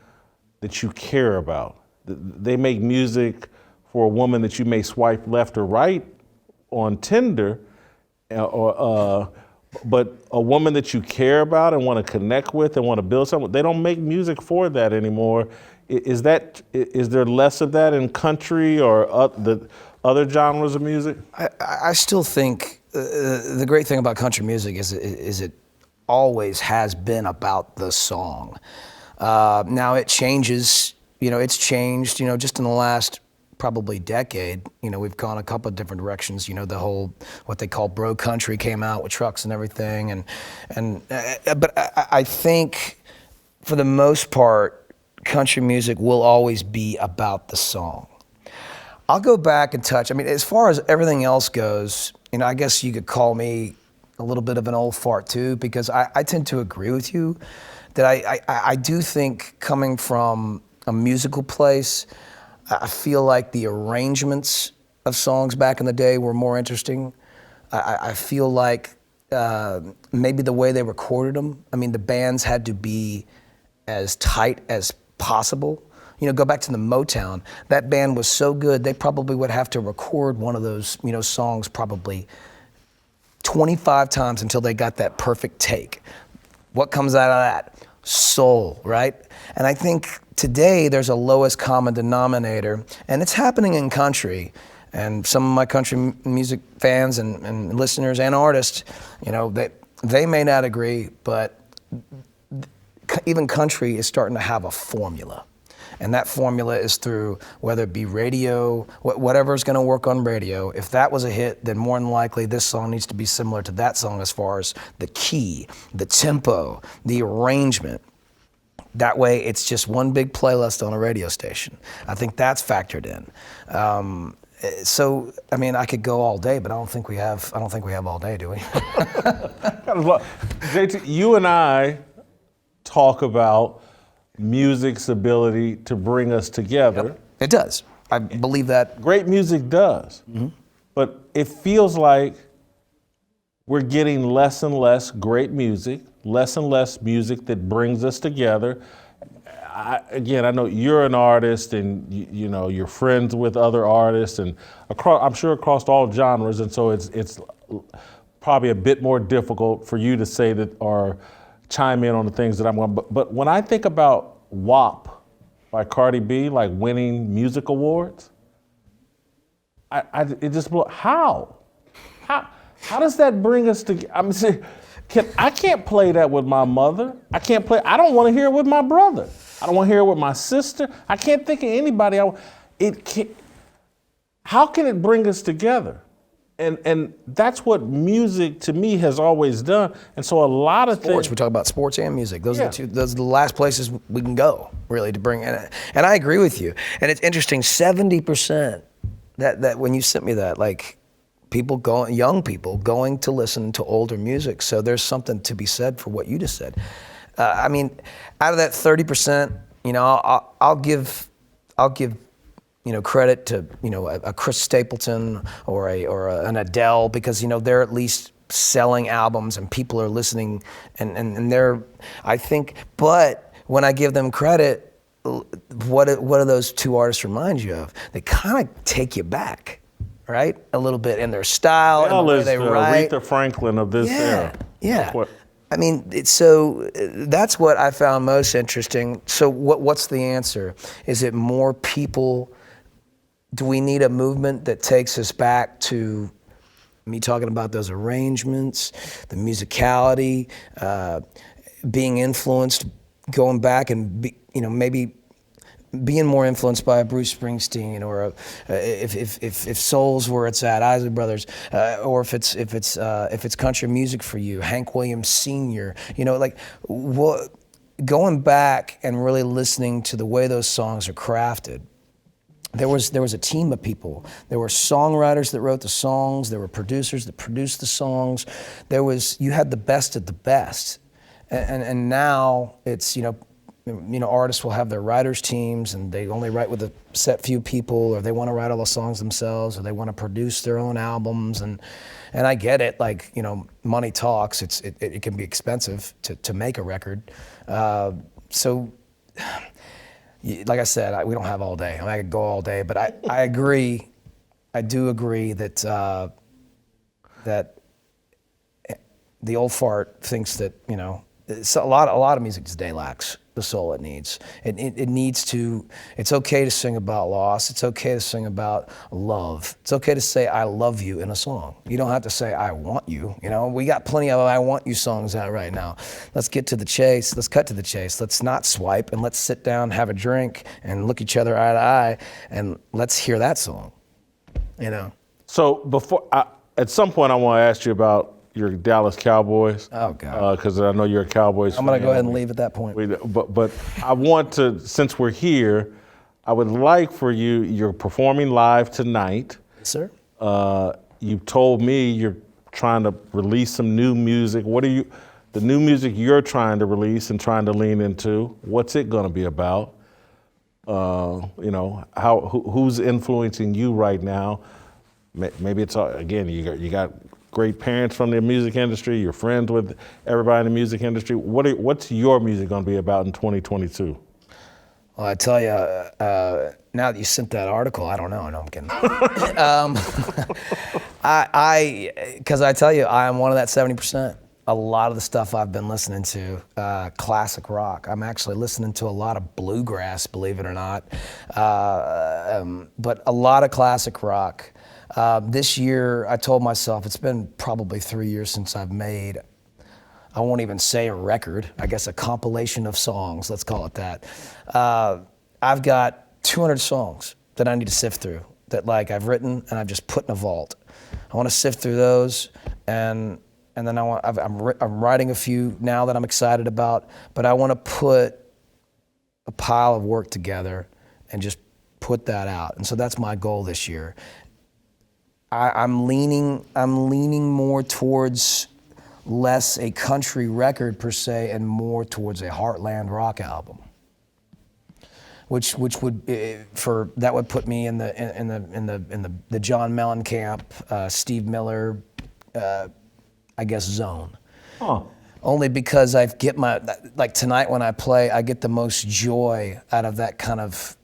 that you care about. They make music for a woman that you may swipe left or right on Tinder, but a woman that you care about and want to connect with and want to build something. They don't make music for that anymore. Is there less of that in country or the other genres of music? I still think the great thing about country music is it always has been about the song. Now it changes, it's changed, just in the last probably decade. We've gone a couple of different directions. The whole, what they call bro country came out with trucks and everything. But I think for the most part, country music will always be about the song. I'll go back and touch, as far as everything else goes, I guess you could call me a little bit of an old fart too, because I tend to agree with you that I do think, coming from a musical place, I feel like the arrangements of songs back in the day were more interesting. I feel like maybe the way they recorded them, the bands had to be as tight as possible. Go back to the Motown. That band was so good, they probably would have to record one of those, songs probably 25 times until they got that perfect take. What comes out of that? Soul, right? And I think today there's a lowest common denominator, and it's happening in country. And some of my country music fans and listeners and artists, they may not agree, but even country is starting to have a formula. And that formula is through, whether it be radio, whatever's gonna work on radio. If that was a hit, then more than likely this song needs to be similar to that song as far as the key, the tempo, the arrangement. That way, it's just one big playlist on a radio station. I think that's factored in. So, I mean, I could go all day, but I don't think we have all day, do we? JT, you and I talk about music's ability to bring us together. Yep. It does. I believe that. Great music does. Mm-hmm. But it feels like we're getting less and less great music, less and less music that brings us together. I know you're an artist, and you know you're friends with other artists, and I'm sure across all genres, and so it's probably a bit more difficult for you to say that or chime in on the things that I'm going. But when I think about WAP by Cardi B, like winning music awards, it just blew. How does that bring us together? I mean, I can't play that with my mother. I don't want to hear it with my brother. I don't want to hear it with my sister. I can't think of anybody. How can it bring us together? And that's what music to me has always done. And so a lot of sports, things. we talk about sports and music. Those are the two. Those are the last places we can go, really, to bring in. And I agree with you. And it's interesting. 70% that when you sent me that, like young people going to listen to older music. So there's something to be said for what you just said. I mean, out of that 30%, you know, I'll give credit to a Chris Stapleton or an Adele, because they're at least selling albums and people are listening and they're, I think. But when I give them credit, what do those two artists remind you of? They kind of take you back, right? A little bit in their style and the way they write. Aretha Franklin of this era. Yeah. I mean, so that's what I found most interesting. So what's the answer? Is it more people? Do we need a movement that takes us back to me talking about those arrangements, the musicality, being influenced, going back and maybe being more influenced by a Bruce Springsteen, or if soul's where it's at, Isley Brothers, or if it's country music for you, Hank Williams Sr. Going back and really listening to the way those songs are crafted. There was a team of people. There were songwriters that wrote the songs. There were producers that produced the songs. You had the best of the best, and now it's artists will have their writers teams and they only write with a set few people, or they want to write all the songs themselves, or they want to produce their own albums, and I get it. Like money talks. It can be expensive to make a record, so. Like I said, we don't have all day. I could go all day, but I agree. I do agree that that the old fart thinks that it's a lot of music today lacks the soul it needs. It needs to. It's okay to sing about loss. It's okay to sing about love. It's okay to say I love you in a song. You don't have to say I want you. We got plenty of I want you songs out right now. Let's get to the chase. Let's cut to the chase. Let's not swipe, and let's sit down, have a drink, and look each other eye to eye, and let's hear that song. So at some point I want to ask you about your Dallas Cowboys. Oh, God. Because I know you're a Cowboys fan. I'm going to go ahead and leave at that point. But I want to, since we're here, I would like for you're performing live tonight. Yes, sir. You told me you're trying to release some new music. The new music you're trying to release and trying to lean into, what's it going to be about? Who's influencing you right now? Maybe it's, again, you got great parents from the music industry, you're friends with everybody in the music industry. What's your music going to be about in 2022? Well, I tell you, now that you sent that article, I don't know. No, I'm kidding. Because I tell you, I am one of that 70%. A lot of the stuff I've been listening to, classic rock. I'm actually listening to a lot of bluegrass, believe it or not, but a lot of classic rock. This year, I told myself, it's been probably 3 years since I've made, I won't even say a record, I guess a compilation of songs, let's call it that. I've got 200 songs that I need to sift through, that I've written and I've just put in a vault. I want to sift through those, and then I'm writing a few now that I'm excited about, but I want to put a pile of work together and just put that out. And so that's my goal this year. I'm leaning more towards less a country record per se and more towards a heartland rock album, which would that would put me in the John Mellencamp, Steve Miller, I guess zone. Huh. Only because I get like tonight when I play, I get the most joy out of that kind of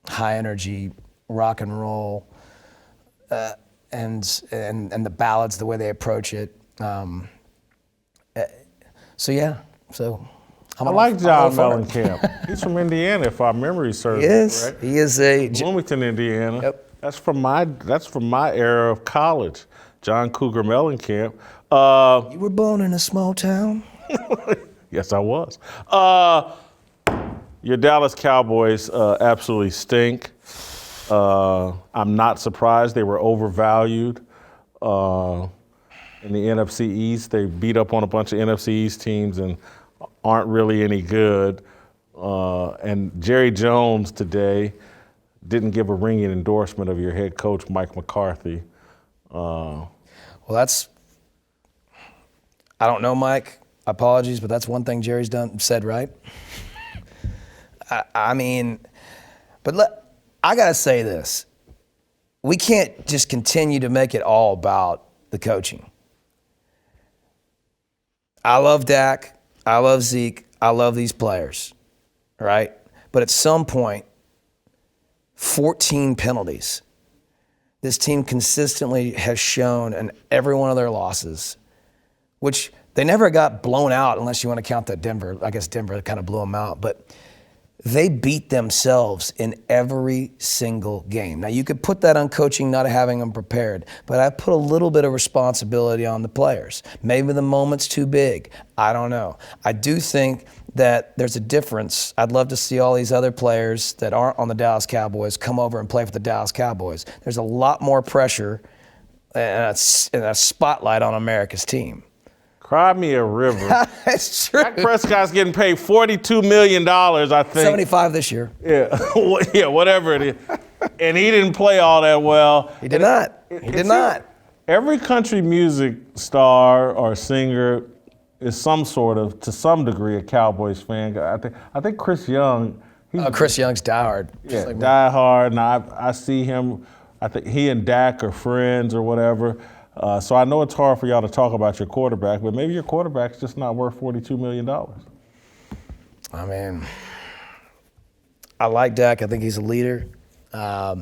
high energy rock and roll. And the ballads, the way they approach it. So I like John Mellencamp. He's from Indiana, if our memory serves me correct. He is a Bloomington, Indiana. Yep. That's from my era of college. John Cougar Mellencamp. You were born in a small town? Yes, I was. Your Dallas Cowboys absolutely stink. I'm not surprised. They were overvalued in the NFC East. They beat up on a bunch of NFC East teams and aren't really any good. And Jerry Jones today didn't give a ringing endorsement of your head coach, Mike McCarthy. Well, I don't know, Mike. Apologies, but that's one thing Jerry's said right. I mean, but I gotta say this. We can't just continue to make it all about the coaching. I love Dak. I love Zeke. I love these players, right? But at some point, 14 penalties. This team consistently has shown in every one of their losses, which they never got blown out unless you want to count that Denver. I guess Denver kind of blew them out, but they beat themselves in every single game. Now, you could put that on coaching not having them prepared, but I put a little bit of responsibility on the players. Maybe the moment's too big. I don't know. I do think that there's a difference. I'd love to see all these other players that aren't on the Dallas Cowboys come over and play for the Dallas Cowboys. There's a lot more pressure and a spotlight on America's team. Cry me a river. It's true. Dak Prescott's getting paid $42 million, I think. 75 this year. Yeah, yeah, whatever it is. And he didn't play all that well. He did not. He did not. Every country music star or singer is some sort of, to some degree, a Cowboys fan. I think Chris Young. Chris Young's diehard. Yeah, diehard. And I see him. I think he and Dak are friends or whatever. So I know it's hard for y'all to talk about your quarterback, but maybe your quarterback's just not worth $42 million. I mean, I like Dak. I think he's a leader. I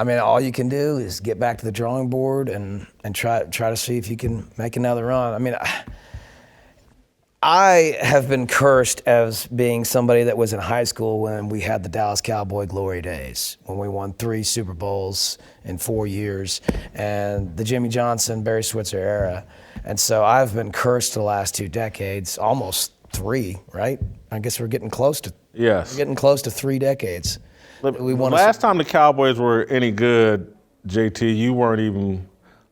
mean, all you can do is get back to the drawing board and try to see if you can make another run. I mean, I have been cursed as being somebody that was in high school when we had the Dallas Cowboy glory days, when we won 3 Super Bowls in 4 years, and the Jimmy Johnson, Barry Switzer era. And so I've been cursed the last 2 decades, almost 3, right? I guess we're getting close to. Yes. We're getting close to 3 decades. Last time the Cowboys were any good, JT, you weren't even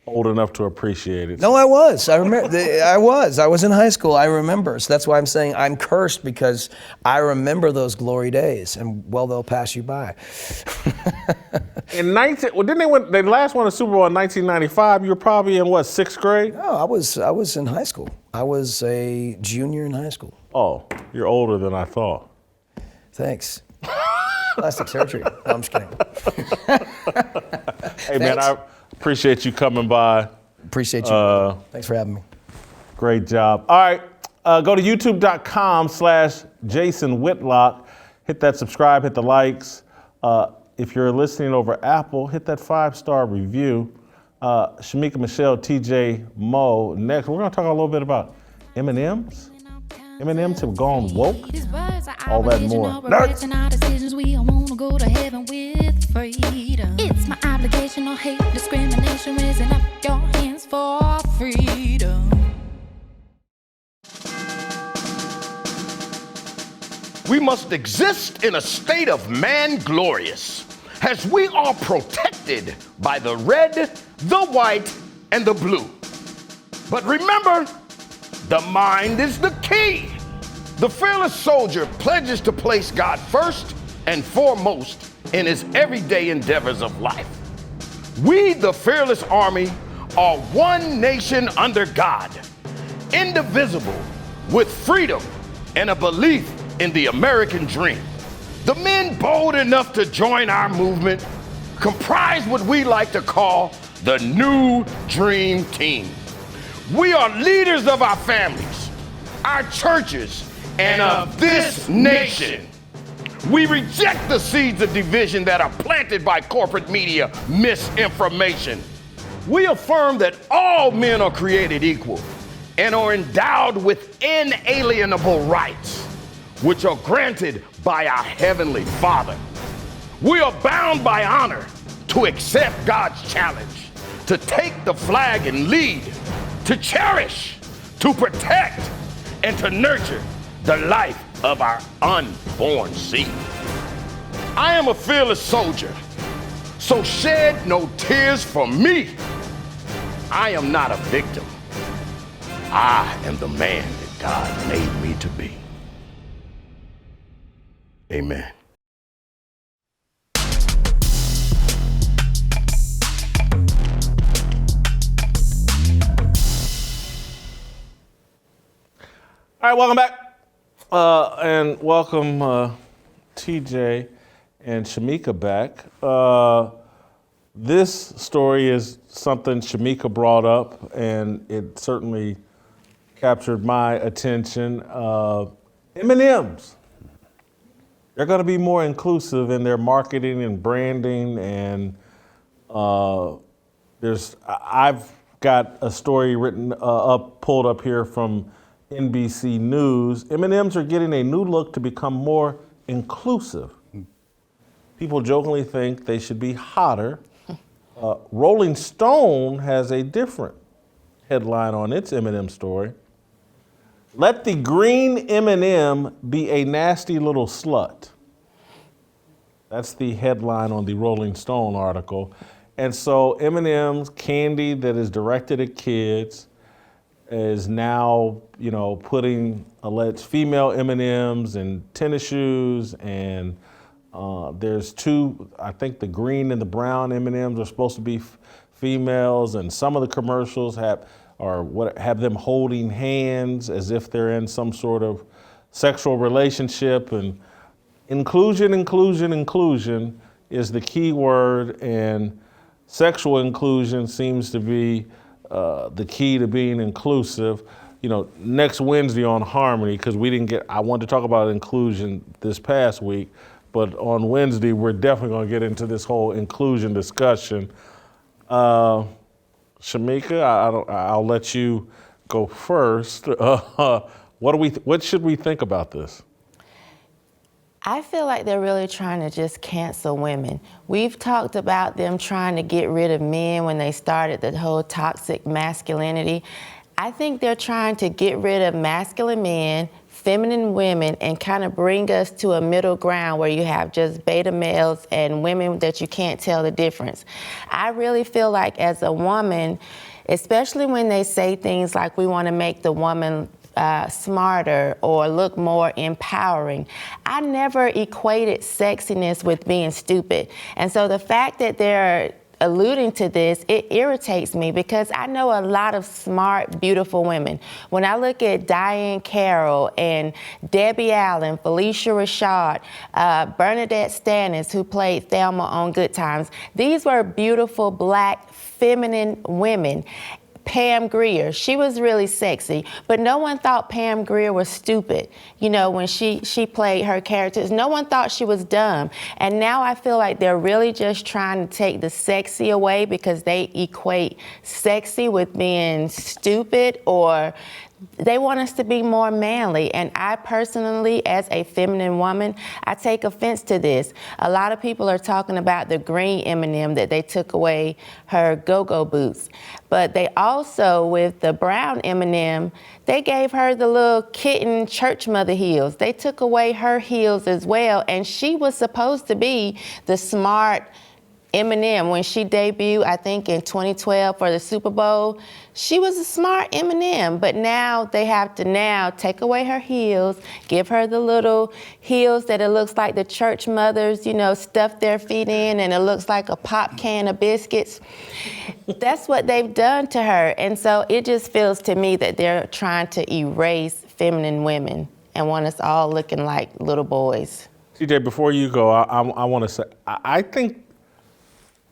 old enough to appreciate it. No, I was. I remember. I was in high school. I remember. So that's why I'm saying I'm cursed, because I remember those glory days, and well, they'll pass you by. Didn't they win? They last won a Super Bowl in 1995. You were probably in what, 6th grade? No, I was in high school. I was a junior in high school. Oh, you're older than I thought. Thanks. Plastic surgery. No, I'm just kidding. Hey, man, I appreciate you coming by. Appreciate you. Thanks for having me. Great job. All right, go to youtube.com/Jason Whitlock. Hit that subscribe, hit the likes. If you're listening over Apple, hit that 5-star review. Shemeka Michelle, TJ, Moe. Next, we're going to talk a little bit about M&Ms. M&Ms have gone woke. All that and more. Next. It's my obligation, no hate, discrimination, raising up your hands for freedom. We must exist in a state of man glorious, as we are protected by the red, the white, and the blue. But remember, the mind is the key. The fearless soldier pledges to place God first and foremost in his everyday endeavors of life. We, the fearless army, are one nation under God, indivisible, with freedom and a belief in the American dream. The men bold enough to join our movement comprise what we like to call the New Dream Team. We are leaders of our families, our churches, and of this nation. We reject the seeds of division that are planted by corporate media misinformation. We affirm that all men are created equal and are endowed with inalienable rights, which are granted by our Heavenly Father. We are bound by honor to accept God's challenge, to take the flag and lead, to cherish, to protect, and to nurture the life of our unborn seed. I am a fearless soldier, so shed no tears for me. I am not a victim. I am the man that God made me to be. Amen. All right, welcome back. And welcome TJ and Shemeka back. This story is something Shemeka brought up, and it certainly captured my attention. M&Ms. They're going to be more inclusive in their marketing and branding, and I've got a story pulled up here from NBC News. M&Ms are getting a new look to become more inclusive. People jokingly think they should be hotter. Rolling Stone has a different headline on its M&M story. Let the green M&M be a nasty little slut. That's the headline on the Rolling Stone article. And so M&M's candy that is directed at kids is now, putting alleged female M&Ms in tennis shoes, and there's two, I think the green and the brown M&Ms are supposed to be females, and some of the commercials have them holding hands as if they're in some sort of sexual relationship. And inclusion is the key word, and sexual inclusion seems to be the key to being inclusive. Next Wednesday on Harmony, because I wanted to talk about inclusion this past week, but on Wednesday, we're definitely going to get into this whole inclusion discussion. Shemeka, I'll let you go first. What should we think about this? I feel like they're really trying to just cancel women. We've talked about them trying to get rid of men when they started the whole toxic masculinity. I think they're trying to get rid of masculine men, feminine women, and kind of bring us to a middle ground where you have just beta males and women that you can't tell the difference. I really feel like as a woman, especially when they say things like we want to make the woman smarter or look more empowering, I never equated sexiness with being stupid. And so the fact that they're alluding to this, it irritates me because I know a lot of smart, beautiful women. When I look at Diane Carroll and Debbie Allen, Felicia Rashad, Bernadette Stannis, who played Thelma on Good Times, these were beautiful, black, feminine women. Pam Grier, she was really sexy, but no one thought Pam Grier was stupid. When she played her characters, no one thought she was dumb. And now I feel like they're really just trying to take the sexy away because they equate sexy with being stupid, or they want us to be more manly. And I personally, as a feminine woman, I take offense to this. A lot of people are talking about the green M&M that they took away her go-go boots. But they also, with the brown M&M, they gave her the little kitten church mother heels. They took away her heels as well. And she was supposed to be the smart, Eminem, when she debuted, I think in 2012 for the Super Bowl, she was a smart Eminem, but now they have to now take away her heels, give her the little heels that it looks like the church mothers, you know, stuff their feet in, and it looks like a pop can of biscuits. That's what they've done to her. And so it just feels to me that they're trying to erase feminine women and want us all looking like little boys. TJ, before you go, I want to say, I think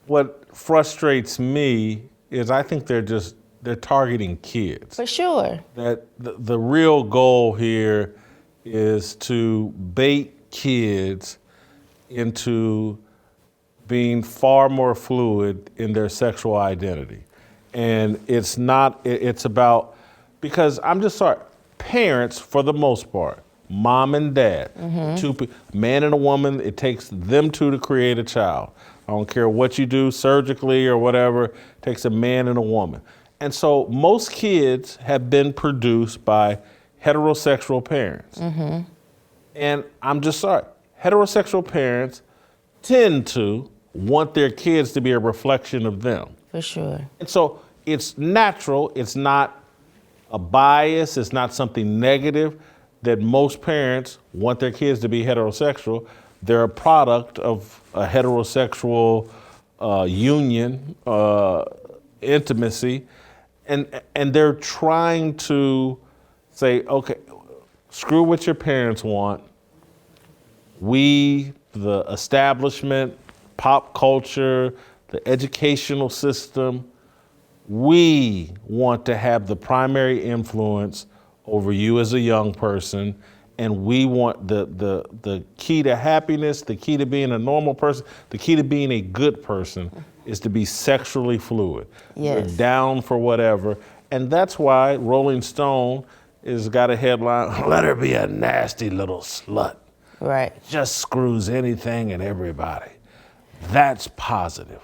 what frustrates me is I think they're targeting kids. For sure. That the real goal here is to bait kids into being far more fluid in their sexual identity. And it's about, because I'm just sorry, parents, for the most part, mom and dad, man and a woman, it takes them two to create a child. I don't care what you do surgically or whatever, it takes a man and a woman. And so most kids have been produced by heterosexual parents. And I'm just sorry, heterosexual parents tend to want their kids to be a reflection of them. For sure. And so it's natural, it's not a bias, it's not something negative that most parents want their kids to be heterosexual. They're a product of a heterosexual union, intimacy, and they're trying to say, okay, screw what your parents want. We, the establishment, pop culture, the educational system, we want to have the primary influence over you as a young person, and we want the key to happiness, the key to being a normal person, the key to being a good person is to be sexually fluid. Yes. We're down for whatever, and that's why Rolling Stone has got a headline, let her be a nasty little slut. Right. Just screws anything and everybody. That's positive.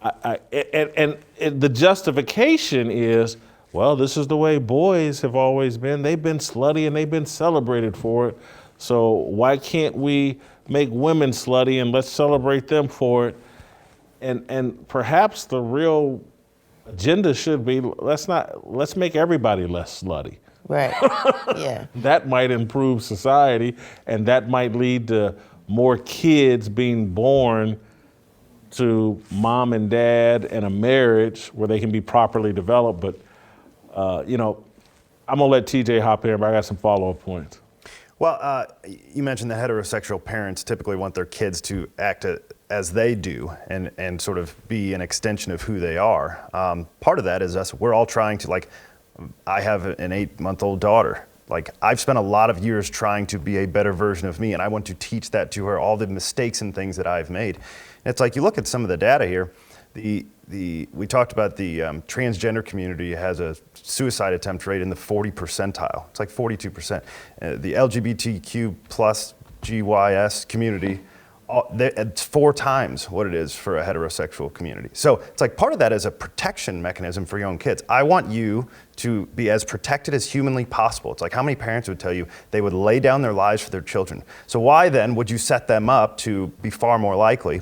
And the justification is, well, this is the way boys have always been. They've been slutty and they've been celebrated for it. So why can't we make women slutty and let's celebrate them for it? And perhaps the real agenda should be, let's make everybody less slutty. Right. Yeah. That might improve society, and that might lead to more kids being born to mom and dad and a marriage where they can be properly developed. But, I'm gonna let TJ hop in, but I got some follow-up points. Well, you mentioned the heterosexual parents typically want their kids to act as they do and sort of be an extension of who they are. Part of that is we're all trying to, I have an 8-month-old daughter. I've spent a lot of years trying to be a better version of me, and I want to teach that to her, all the mistakes and things that I've made. And it's like, you look at some of the data here, we talked about the transgender community has a suicide attempt rate in the 40 percentile. It's like 42%. The LGBTQ plus GYS community, it's 4 times what it is for a heterosexual community. So it's like part of that is a protection mechanism for young kids. I want you to be as protected as humanly possible. It's like, how many parents would tell you they would lay down their lives for their children? So why then would you set them up to be far more likely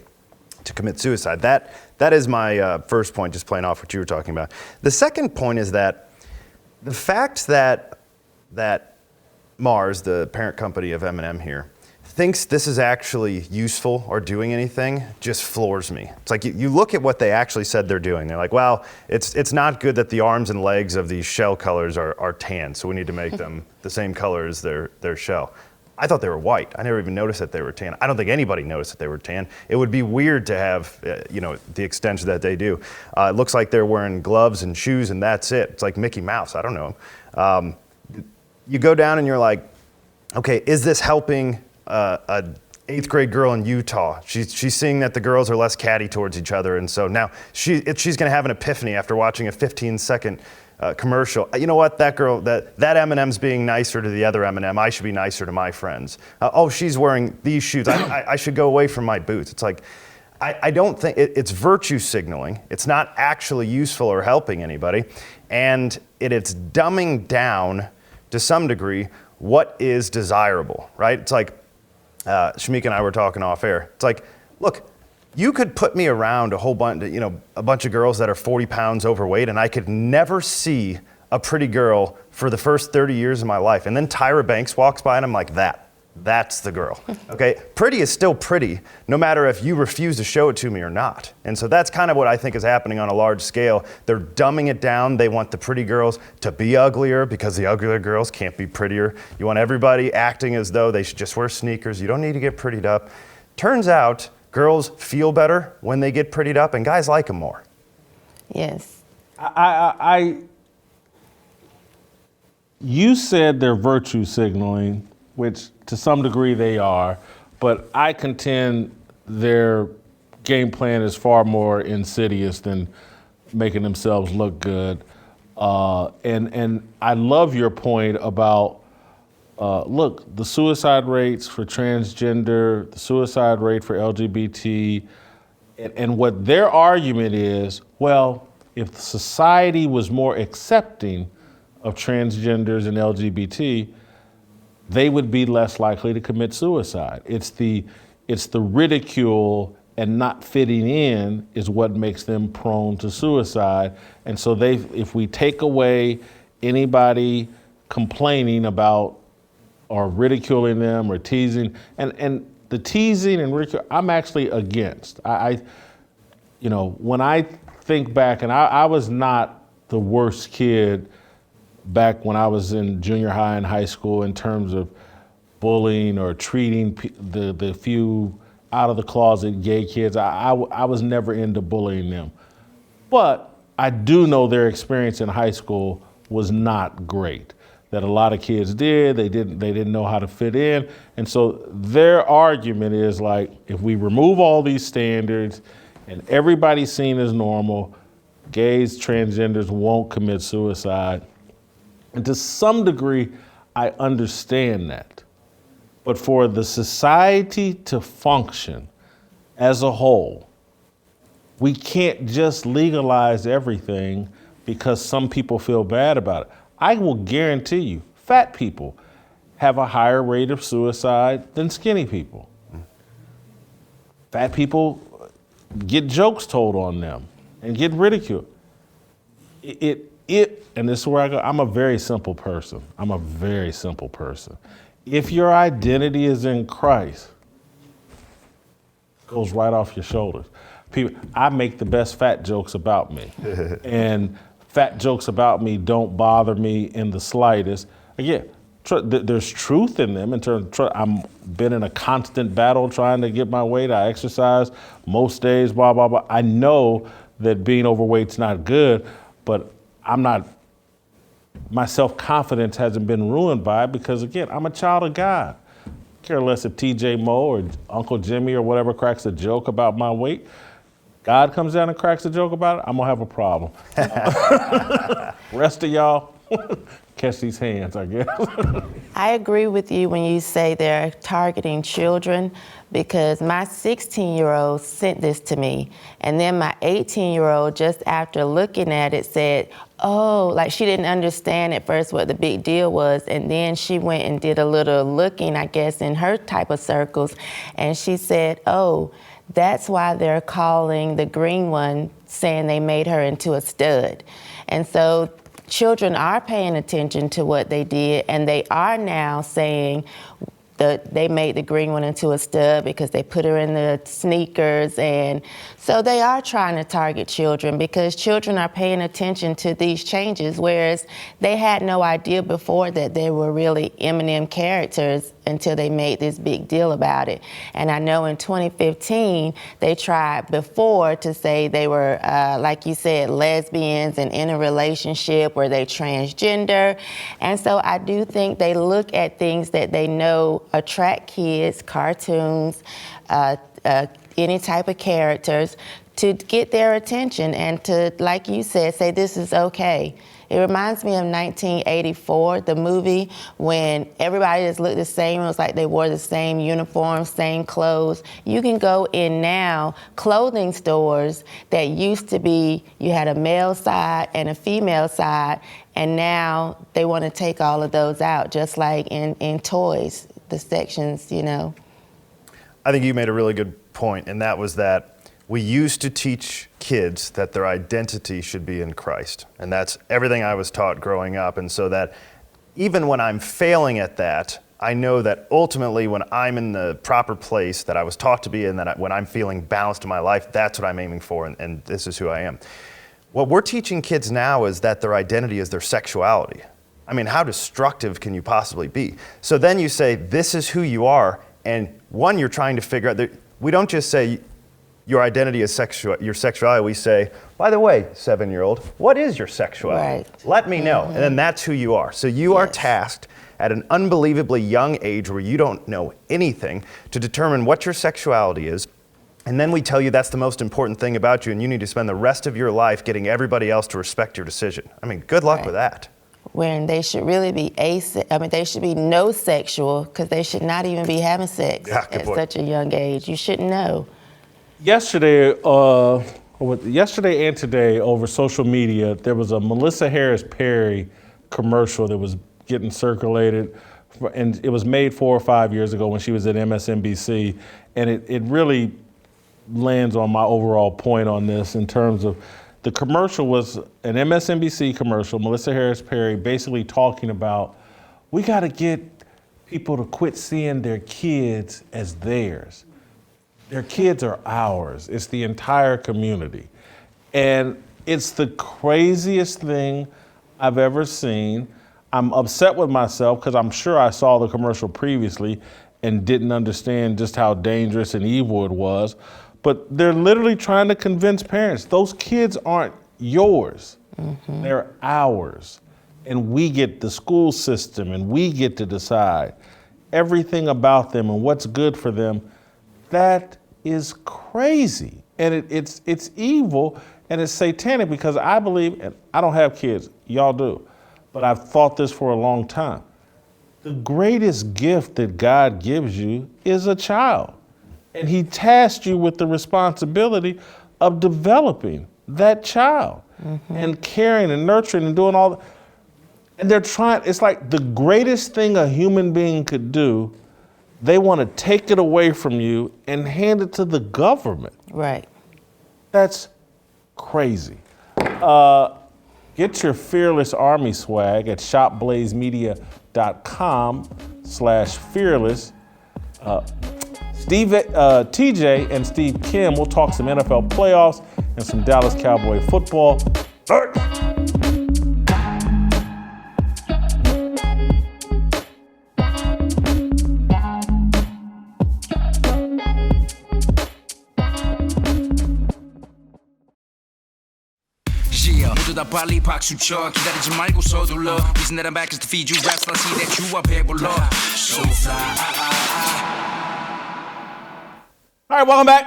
to commit suicide? That is my first point, just playing off what you were talking about. The second point is that the fact that Mars, the parent company of Eminem here, thinks this is actually useful or doing anything just floors me. It's like you look at what they actually said they're doing. They're like, well, it's not good that the arms and legs of these shell colors are tan, so we need to make them the same color as their shell. I thought they were white. I never even noticed that they were tan. I don't think anybody noticed that they were tan. It would be weird to have, the extension that they do. It looks like they're wearing gloves and shoes, and that's it. It's like Mickey Mouse. I don't know. You go down and you're like, okay, is this helping a 8th grade girl in Utah? She's seeing that the girls are less catty towards each other, and so now she's going to have an epiphany after watching a 15-second commercial. You know what? That girl, that Eminem's being nicer to the other Eminem. I should be nicer to my friends. She's wearing these shoes. I should go away from my boots. It's like, I don't think it's virtue signaling. It's not actually useful or helping anybody, and it's dumbing down to some degree what is desirable, right? It's like Shemeka and I were talking off air. It's like, look, You could put me around a whole bunch, a bunch of girls that are 40 pounds overweight, and I could never see a pretty girl for the first 30 years of my life. And then Tyra Banks walks by, and I'm like, that's the girl. Okay, pretty is still pretty, no matter if you refuse to show it to me or not. And so that's kind of what I think is happening on a large scale. They're dumbing it down. They want the pretty girls to be uglier because the uglier girls can't be prettier. You want everybody acting as though they should just wear sneakers. You don't need to get prettied up. Turns out girls feel better when they get prettied up, and guys like them more. Yes. You said they're virtue signaling, which to some degree they are, but I contend their game plan is far more insidious than making themselves look good. And I love your point about, look, the suicide rates for transgender, the suicide rate for LGBT, and what their argument is, well, if society was more accepting of transgenders and LGBT, they would be less likely to commit suicide. It's the ridicule and not fitting in is what makes them prone to suicide. And so if we take away anybody complaining about or ridiculing them or teasing, and the teasing and ridicule, I'm actually against. When I think back, and I was not the worst kid back when I was in junior high and high school in terms of bullying or treating the few out of the closet gay kids. I was never into bullying them. But I do know their experience in high school was not great. That a lot of kids they didn't know how to fit in. And so their argument is like, if we remove all these standards and everybody's seen as normal, gays, transgenders won't commit suicide. And to some degree, I understand that. But for the society to function as a whole, we can't just legalize everything because some people feel bad about it. I will guarantee you, fat people have a higher rate of suicide than skinny people. Fat people get jokes told on them and get ridiculed. And this is where I go, I'm a very simple person. If your identity is in Christ, it goes right off your shoulders. I make the best fat jokes about me. And fat jokes about me don't bother me in the slightest. Again, there's truth in them in terms of, I've been in a constant battle trying to get my weight. I exercise most days, blah, blah, blah. I know that being overweight's not good, but my self-confidence hasn't been ruined by it because, again, I'm a child of God. I care less if TJ Moe or Uncle Jimmy or whatever cracks a joke about my weight. God comes down and cracks a joke about it, I'm gonna have a problem. Rest of y'all, catch these hands, I guess. I agree with you when you say they're targeting children, because my 16-year-old sent this to me, and then my 18-year-old, just after looking at it, said, oh, like she didn't understand at first what the big deal was, and then she went and did a little looking, I guess, in her type of circles, and she said, oh, that's why they're calling the green one, saying they made her into a stud. And so children are paying attention to what they did, and they are now saying that they made the green one into a stud because they put her in the sneakers. And so they are trying to target children because children are paying attention to these changes, whereas they had no idea before that they were really M&M characters until they made this big deal about it. And I know in 2015, they tried before to say they were, like you said, lesbians and in a relationship, were they transgender? And so I do think they look at things that they know attract kids, cartoons, any type of characters, to get their attention and to, like you said, say this is okay. It reminds me of 1984, the movie, when everybody just looked the same. It was like they wore the same uniform, same clothes. You can go in now clothing stores that used to be, you had a male side and a female side, and now they want to take all of those out, just like in toys, the sections, you know. I think you made a really good point, and that was that we used to teach kids that their identity should be in Christ. And that's everything I was taught growing up. And so that even when I'm failing at that, I know that ultimately when I'm in the proper place that I was taught to be in, when I'm feeling balanced in my life, that's what I'm aiming for, and this is who I am. What we're teaching kids now is that their identity is their sexuality. I mean, how destructive can you possibly be? So then you say, this is who you are, and one, you're trying to figure out, that we don't just say your identity is your sexuality, we say, by the way, 7-year-old, what is your sexuality? Right. Let me know, and then that's who you are. So you are tasked at an unbelievably young age where you don't know anything to determine what your sexuality is. And then we tell you that's the most important thing about you and you need to spend the rest of your life getting everybody else to respect your decision. I mean, good luck with that. When they should really be they should be no sexual because they should not even be having sex at such a young age. You shouldn't know. Yesterday and today over social media, there was a Melissa Harris Perry commercial that was getting circulated, and it was made 4 or 5 years ago when she was at MSNBC, and it really lands on my overall point on this in terms of the commercial was an MSNBC commercial, Melissa Harris Perry basically talking about we got to get people to quit seeing their kids as theirs. Their kids are ours. It's the entire community. And it's the craziest thing I've ever seen. I'm upset with myself because I'm sure I saw the commercial previously and didn't understand just how dangerous and evil it was. But they're literally trying to convince parents, those kids aren't yours. Mm-hmm. They're ours. And we get the school system and we get to decide everything about them and what's good for them. That is crazy. And it's evil and it's satanic because I believe, and I don't have kids, y'all do, but I've thought this for a long time. The greatest gift that God gives you is a child. And he tasked you with the responsibility of developing that child and caring and nurturing and doing all that. And they're trying, it's like the greatest thing a human being could do, they want to take it away from you and hand it to the government. Right. That's crazy. Get your Fearless Army swag at shopblazemedia.com/fearless. TJ and Steve Kim will talk some NFL playoffs and some Dallas Cowboy football. 모두 다 빨리 박수 쳐 기다리지 말고 서둘러 Reason that I'm back is to feed you raps and I see that you are 배불러 So fly All right, welcome back.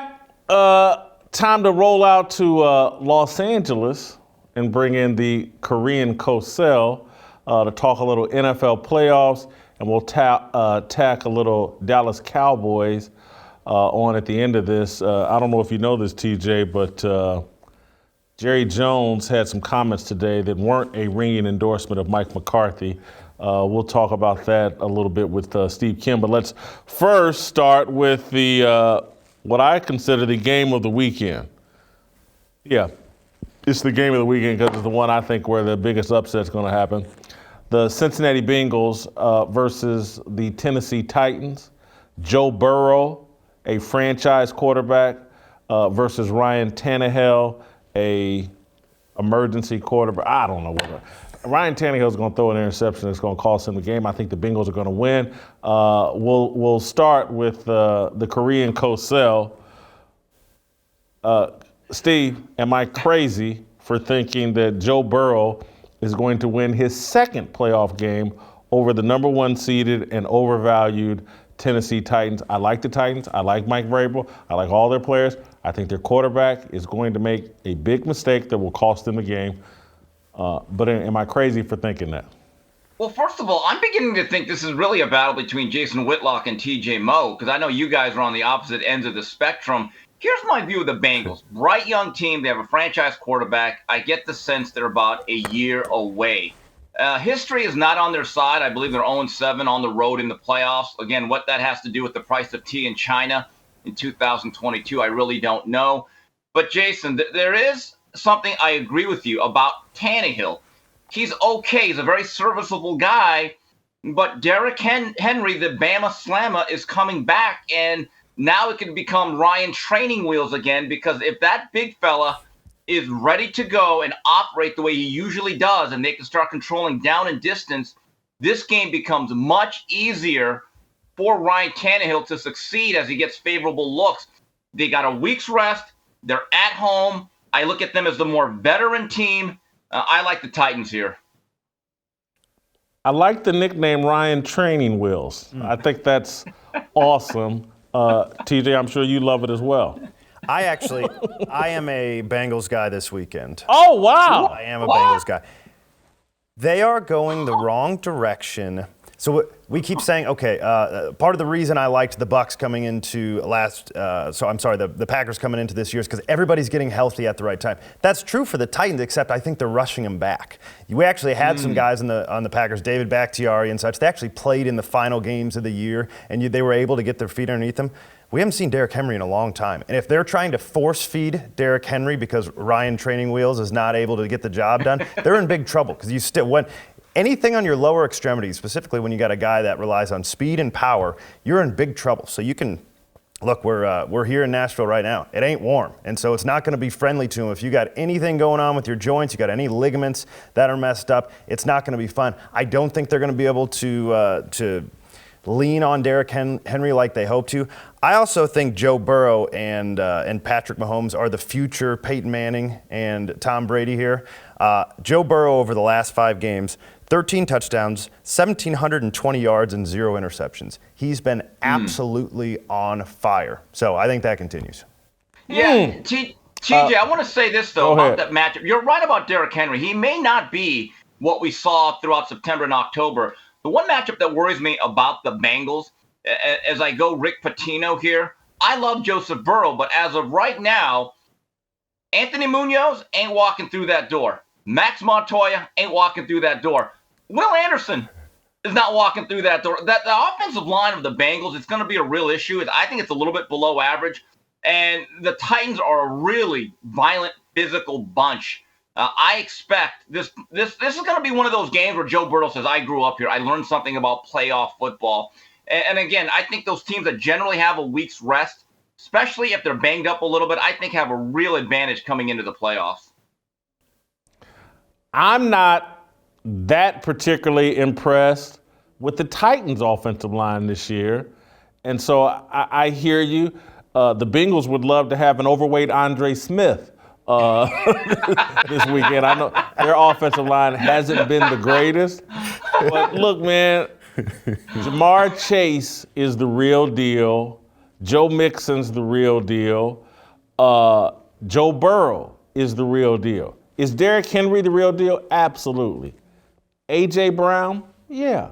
Time to roll out to Los Angeles and bring in the Korean Cosell to talk a little NFL playoffs, and we'll tack a little Dallas Cowboys on at the end of this. I don't know if you know this, TJ, but Jerry Jones had some comments today that weren't a ringing endorsement of Mike McCarthy. We'll talk about that a little bit with Steve Kim, but let's first start with the what I consider the game of the weekend. Yeah, it's the game of the weekend because it's the one I think where the biggest upset's going to happen. The Cincinnati Bengals versus the Tennessee Titans. Joe Burrow, a franchise quarterback, versus Ryan Tannehill, a emergency quarterback. I don't know what. Ryan Tannehill's going to throw an interception that's going to cost him the game. I think the Bengals are going to win. We'll start with the Korean Cosell. Steve, am I crazy for thinking that Joe Burrow is going to win his second playoff game over the number 1 seeded and overvalued Tennessee Titans? I like the Titans. I like Mike Vrabel. I like all their players. I think their quarterback is going to make a big mistake that will cost them the game. But am I crazy for thinking that? Well, first of all, I'm beginning to think this is really a battle between Jason Whitlock and TJ Moe, because I know you guys are on the opposite ends of the spectrum. Here's my view of the Bengals. Bright young team. They have a franchise quarterback. I get the sense they're about a year away. History is not on their side. I believe they're 0-7 on the road in the playoffs. Again, what that has to do with the price of tea in China in 2022, I really don't know. But Jason, there is something I agree with you about Tannehill. He's okay. He's a very serviceable guy. But Derrick Henry, the Bama Slammer, is coming back, and now it can become Ryan training wheels again, because if that big fella is ready to go and operate the way he usually does, and they can start controlling down and distance, this game becomes much easier for Ryan Tannehill to succeed as he gets favorable looks. They got a week's rest. They're at home. I look at them as the more veteran team. I like the Titans here. I like the nickname Ryan Training Wheels. I think that's awesome. TJ, I'm sure you love it as well. I am a Bengals guy this weekend. Oh, wow. I am a Bengals guy. They are going the wrong direction. So we keep saying, okay, part of the reason I liked the Bucs coming into the Packers coming into this year is because everybody's getting healthy at the right time. That's true for the Titans, except I think they're rushing them back. We actually had some guys on the Packers, David Bakhtiari and such. They actually played in the final games of the year, and they were able to get their feet underneath them. We haven't seen Derrick Henry in a long time. And if they're trying to force feed Derrick Henry because Ryan Training Wheels is not able to get the job done, they're in big trouble, because anything on your lower extremities, specifically when you got a guy that relies on speed and power, you're in big trouble. So you can, look, we're here in Nashville right now. It ain't warm, and so it's not going to be friendly to him. If you got anything going on with your joints, you got any ligaments that are messed up, it's not going to be fun. I don't think they're going to be able to lean on Derrick Henry like they hope to. I also think Joe Burrow and Patrick Mahomes are the future Peyton Manning and Tom Brady here. Joe Burrow over the last 5 games, 13 touchdowns, 1,720 yards, and 0 interceptions. He's been absolutely on fire. So I think that continues. Yeah, TJ, I want to say this, though, about that matchup. You're right about Derrick Henry. He may not be what we saw throughout September and October. The one matchup that worries me about the Bengals, as I go Rick Pitino here, I love Joseph Burrow, but as of right now, Anthony Munoz ain't walking through that door. Max Montoya ain't walking through that door. Will Anderson is not walking through that door. The offensive line of the Bengals, it's going to be a real issue. I think it's a little bit below average. And the Titans are a really violent, physical bunch. I expect this is going to be one of those games where Joe Burrow says, I grew up here. I learned something about playoff football. And again, I think those teams that generally have a week's rest, especially if they're banged up a little bit, I think have a real advantage coming into the playoffs. I'm not that particularly impressed with the Titans' offensive line this year. And so I hear you. The Bengals would love to have an overweight Andre Smith this weekend. I know their offensive line hasn't been the greatest. But look, man, Jamar Chase is the real deal. Joe Mixon's the real deal. Joe Burrow is the real deal. Is Derrick Henry the real deal? Absolutely. A.J. Brown? Yeah.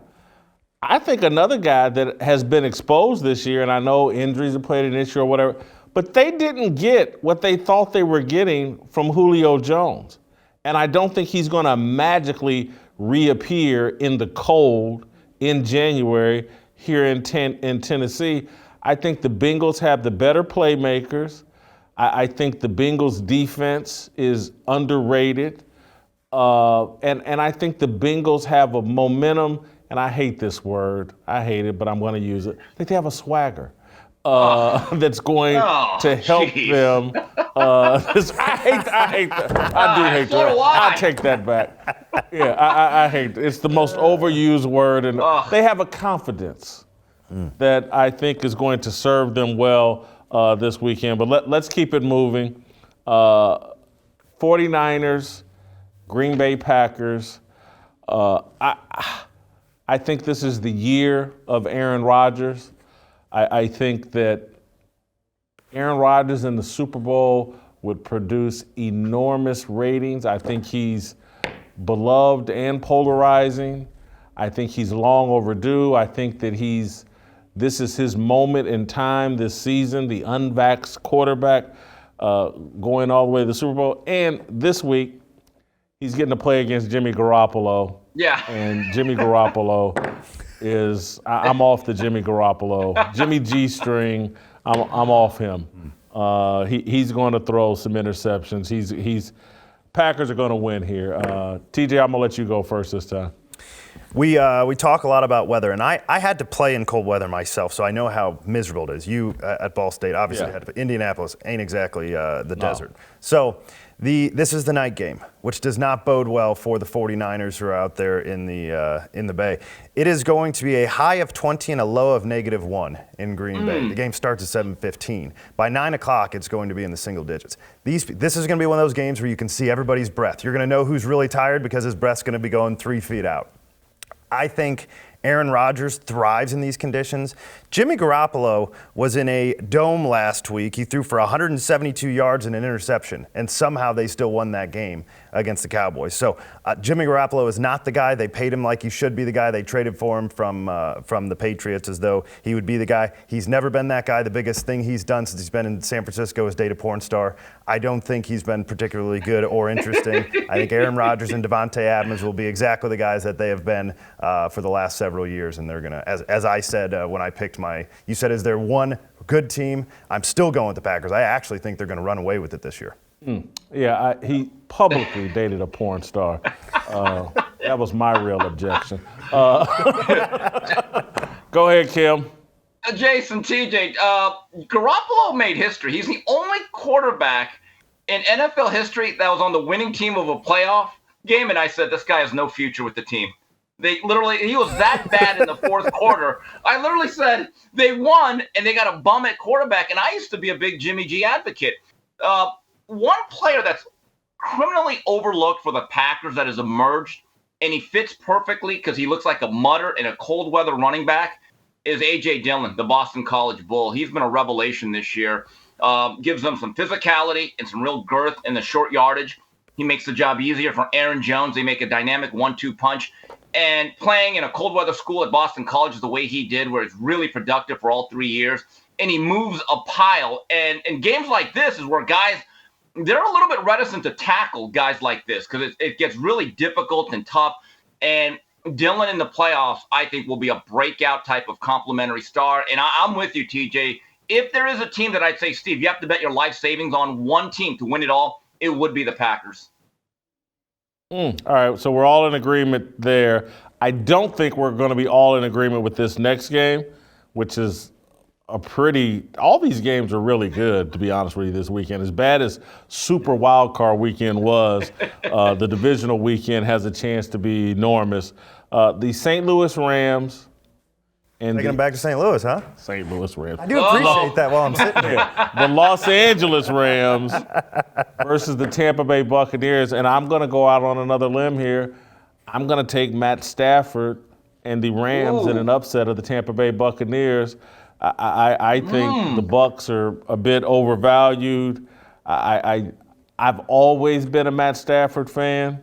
I think another guy that has been exposed this year, and I know injuries have played an issue or whatever, but they didn't get what they thought they were getting from Julio Jones. And I don't think he's going to magically reappear in the cold in January here in Tennessee. I think the Bengals have the better playmakers. I think the Bengals defense is underrated. And I think the Bengals have a momentum, and I hate this word. I hate it, but I'm going to use it. I think they have a swagger that's going to help them. I hate that. I do hate that. I take that back. Yeah, I hate it. It's the most overused word, and they have a confidence that I think is going to serve them well this weekend. But let's keep it moving. 49ers, Green Bay Packers. I think this is the year of Aaron Rodgers. I think that Aaron Rodgers in the Super Bowl would produce enormous ratings. I think he's beloved and polarizing. I think he's long overdue. I think that this is his moment in time this season, the unvaxxed quarterback going all the way to the Super Bowl. And this week, he's getting to play against Jimmy Garoppolo. Yeah. And Jimmy Garoppolo I'm off the Jimmy Garoppolo. Jimmy G-string, I'm off him. He's going to throw some interceptions. Packers are going to win here. TJ, I'm going to let you go first this time. We talk a lot about weather, and I had to play in cold weather myself, so I know how miserable it is. You at Ball State obviously had to. Indianapolis ain't exactly the desert. So this is the night game, which does not bode well for the 49ers who are out there in the Bay. It is going to be a high of 20 and a low of -1 in Green Bay. The game starts at 7:15. By 9 o'clock, it's going to be in the single digits. This is going to be one of those games where you can see everybody's breath. You're going to know who's really tired because his breath's going to be going 3 feet out. I think Aaron Rodgers thrives in these conditions. Jimmy Garoppolo was in a dome last week. He threw for 172 yards and an interception, and somehow they still won that game against the Cowboys. So Jimmy Garoppolo is not the guy. They paid him like he should be the guy. They traded for him from the Patriots as though he would be the guy. He's never been that guy. The biggest thing he's done since he's been in San Francisco is date a porn star. I don't think he's been particularly good or interesting. I think Aaron Rodgers and Devontae Adams will be exactly the guys that they have been for the last several years, and they're going to, as I said when I picked you said, is there one good team? I'm still going with the Packers. I actually think they're going to run away with it this year. Yeah, he publicly dated a porn star. That was my real objection. Go ahead, Kim. Jason, TJ, Garoppolo made history. He's the only quarterback in NFL history that was on the winning team of a playoff game, and I said, this guy has no future with the team. He was that bad in the fourth quarter. I literally said they won and they got a bum at quarterback. And I used to be a big Jimmy G advocate. One player that's criminally overlooked for the Packers that has emerged, and he fits perfectly because he looks like a mutter and a cold weather running back, is A.J. Dillon, the Boston College Bull. He's been a revelation this year. Gives them some physicality and some real girth in the short yardage. He makes the job easier for Aaron Jones. They make a dynamic 1-2 punch. And playing in a cold weather school at Boston College is the way he did, where it's really productive for all 3 years. And he moves a pile. And in games like this is where guys, they're a little bit reticent to tackle guys like this because it gets really difficult and tough. And Dillon in the playoffs, I think, will be a breakout type of complimentary star. And I'm with you, TJ. If there is a team that I'd say, Steve, you have to bet your life savings on one team to win it all, it would be the Packers. All right, so we're all in agreement there. I don't think we're going to be all in agreement with this next game, which is all these games are really good, to be honest with you, this weekend. As bad as Super Wildcard Weekend was, the divisional weekend has a chance to be enormous. The St. Louis Rams. Taking them back to St. Louis, huh? St. Louis Rams. I do appreciate that while I'm sitting here. The Los Angeles Rams versus the Tampa Bay Buccaneers. And I'm going to go out on another limb here. I'm going to take Matt Stafford and the Rams in an upset of the Tampa Bay Buccaneers. I think the Bucs are a bit overvalued. I've always been a Matt Stafford fan.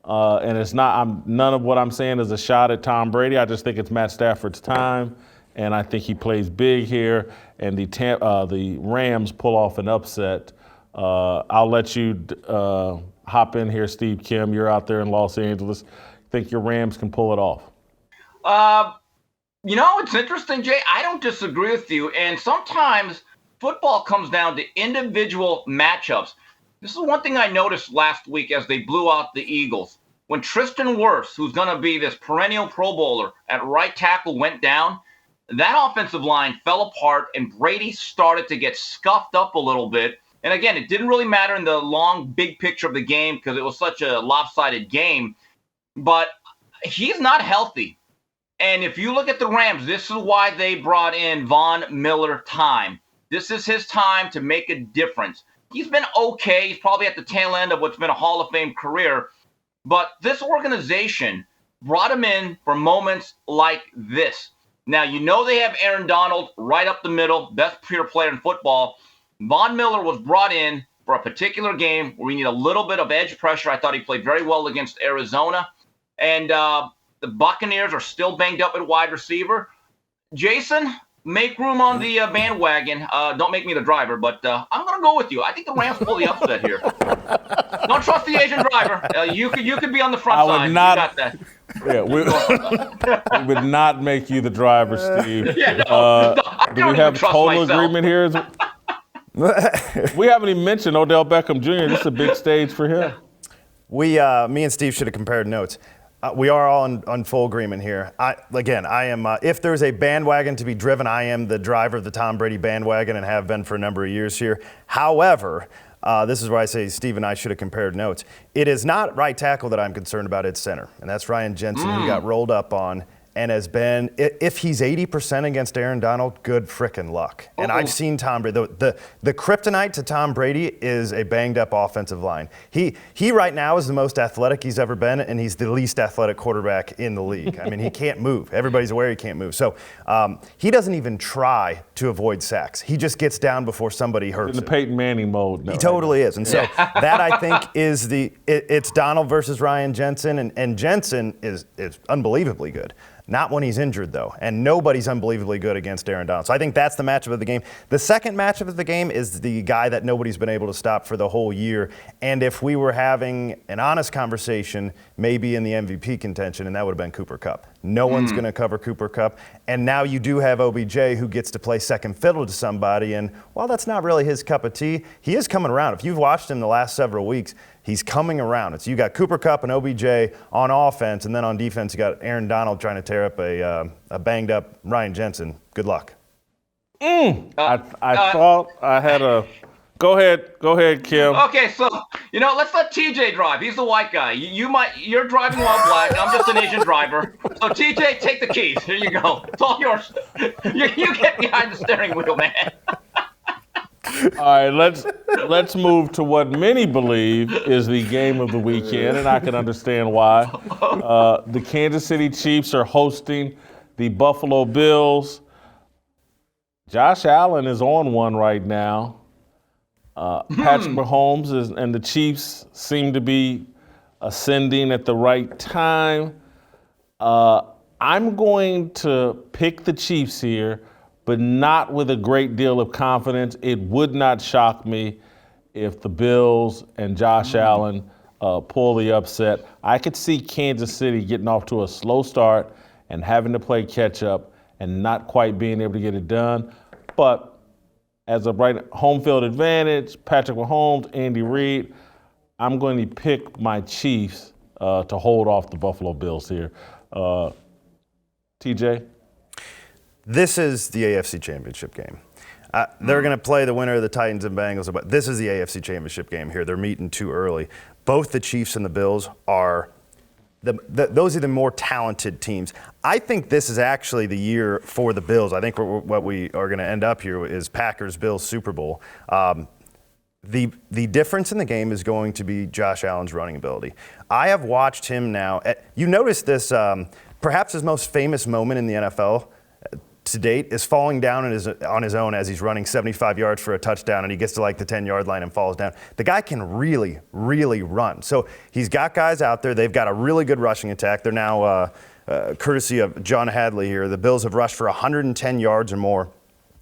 And it's not. None of what I'm saying is a shot at Tom Brady. I just think it's Matt Stafford's time, and I think he plays big here. And the Rams pull off an upset. I'll let you hop in here, Steve Kim. You're out there in Los Angeles. Think your Rams can pull it off? It's interesting, Jay. I don't disagree with you. And sometimes football comes down to individual matchups. This is one thing I noticed last week as they blew out the Eagles. When Tristan Wirfs, who's going to be this perennial Pro Bowler at right tackle, went down, that offensive line fell apart and Brady started to get scuffed up a little bit. And again, it didn't really matter in the long, big picture of the game because it was such a lopsided game. But he's not healthy. And if you look at the Rams, this is why they brought in Von Miller time. This is his time to make a difference. He's been okay. He's probably at the tail end of what's been a Hall of Fame career. But this organization brought him in for moments like this. Now, they have Aaron Donald right up the middle, best pure player in football. Von Miller was brought in for a particular game where we need a little bit of edge pressure. I thought he played very well against Arizona. And the Buccaneers are still banged up at wide receiver. Jason, make room on the bandwagon. Don't make me the driver, but I'm going to go with you. I think the Rams pull the upset here. Don't trust the Asian driver. You could be on the front side. You got that. Yeah, we would not make you the driver, Steve. Yeah, no, do we have total agreement here? We haven't even mentioned Odell Beckham Jr. This is a big stage for him. Me and Steve should have compared notes. We are all on full agreement here. I am. If there's a bandwagon to be driven, I am the driver of the Tom Brady bandwagon and have been for a number of years here. However, this is where I say Steve and I should have compared notes. It is not right tackle that I'm concerned about, it's center. And that's Ryan Jensen, who got rolled up on and has been, if he's 80% against Aaron Donald, good frickin' luck. And I've seen Tom Brady. The kryptonite to Tom Brady is a banged up offensive line. He right now is the most athletic he's ever been, and he's the least athletic quarterback in the league. I mean, he can't move. Everybody's aware he can't move. So he doesn't even try to avoid sacks. He just gets down before somebody hurts him. In the Peyton Manning mode. No, he totally is. And so that, I think, is it's Donald versus Ryan Jensen, and Jensen is unbelievably good. Not when he's injured, though. And nobody's unbelievably good against Aaron Donald. So I think that's the matchup of the game. The second matchup of the game is the guy that nobody's been able to stop for the whole year. And if we were having an honest conversation, maybe in the MVP contention, and that would have been Cooper Kupp. No one's going to cover Cooper Kupp. And now you do have OBJ, who gets to play second fiddle to somebody. And while that's not really his cup of tea, he is coming around. If you've watched him the last several weeks, he's coming around. You got Cooper Kupp and OBJ on offense, and then on defense you got Aaron Donald trying to tear up a banged up Ryan Jensen. Good luck. I thought I had a. Go ahead, Kim. Okay, so let's let TJ drive. He's the white guy. You're driving while black. I'm just an Asian driver. So TJ, take the keys. Here you go. It's all yours. You get behind the steering wheel, man. All right, let's move to what many believe is the game of the weekend, and I can understand why. The Kansas City Chiefs are hosting the Buffalo Bills. Josh Allen is on one right now. Patrick Mahomes and the Chiefs seem to be ascending at the right time. I'm going to pick the Chiefs here, but not with a great deal of confidence. It would not shock me if the Bills and Josh Allen pull the upset. I could see Kansas City getting off to a slow start and having to play catch up and not quite being able to get it done. But as a right home field advantage, Patrick Mahomes, Andy Reid, I'm going to pick my Chiefs to hold off the Buffalo Bills here. TJ? This is the AFC Championship game. They're going to play the winner of the Titans and Bengals, but this is the AFC Championship game here. They're meeting too early. Both the Chiefs and the Bills are those are the more talented teams. I think this is actually the year for the Bills. I think what we are going to end up here is Packers-Bills Super Bowl. The difference in the game is going to be Josh Allen's running ability. I have watched him now. You notice this, perhaps his most famous moment in the NFL to date is falling down on his own as he's running 75 yards for a touchdown, and he gets to like the 10-yard line and falls down. The guy can really, really run. So he's got guys out there. They've got a really good rushing attack. They're now, courtesy of John Hadley here, the Bills have rushed for 110 yards or more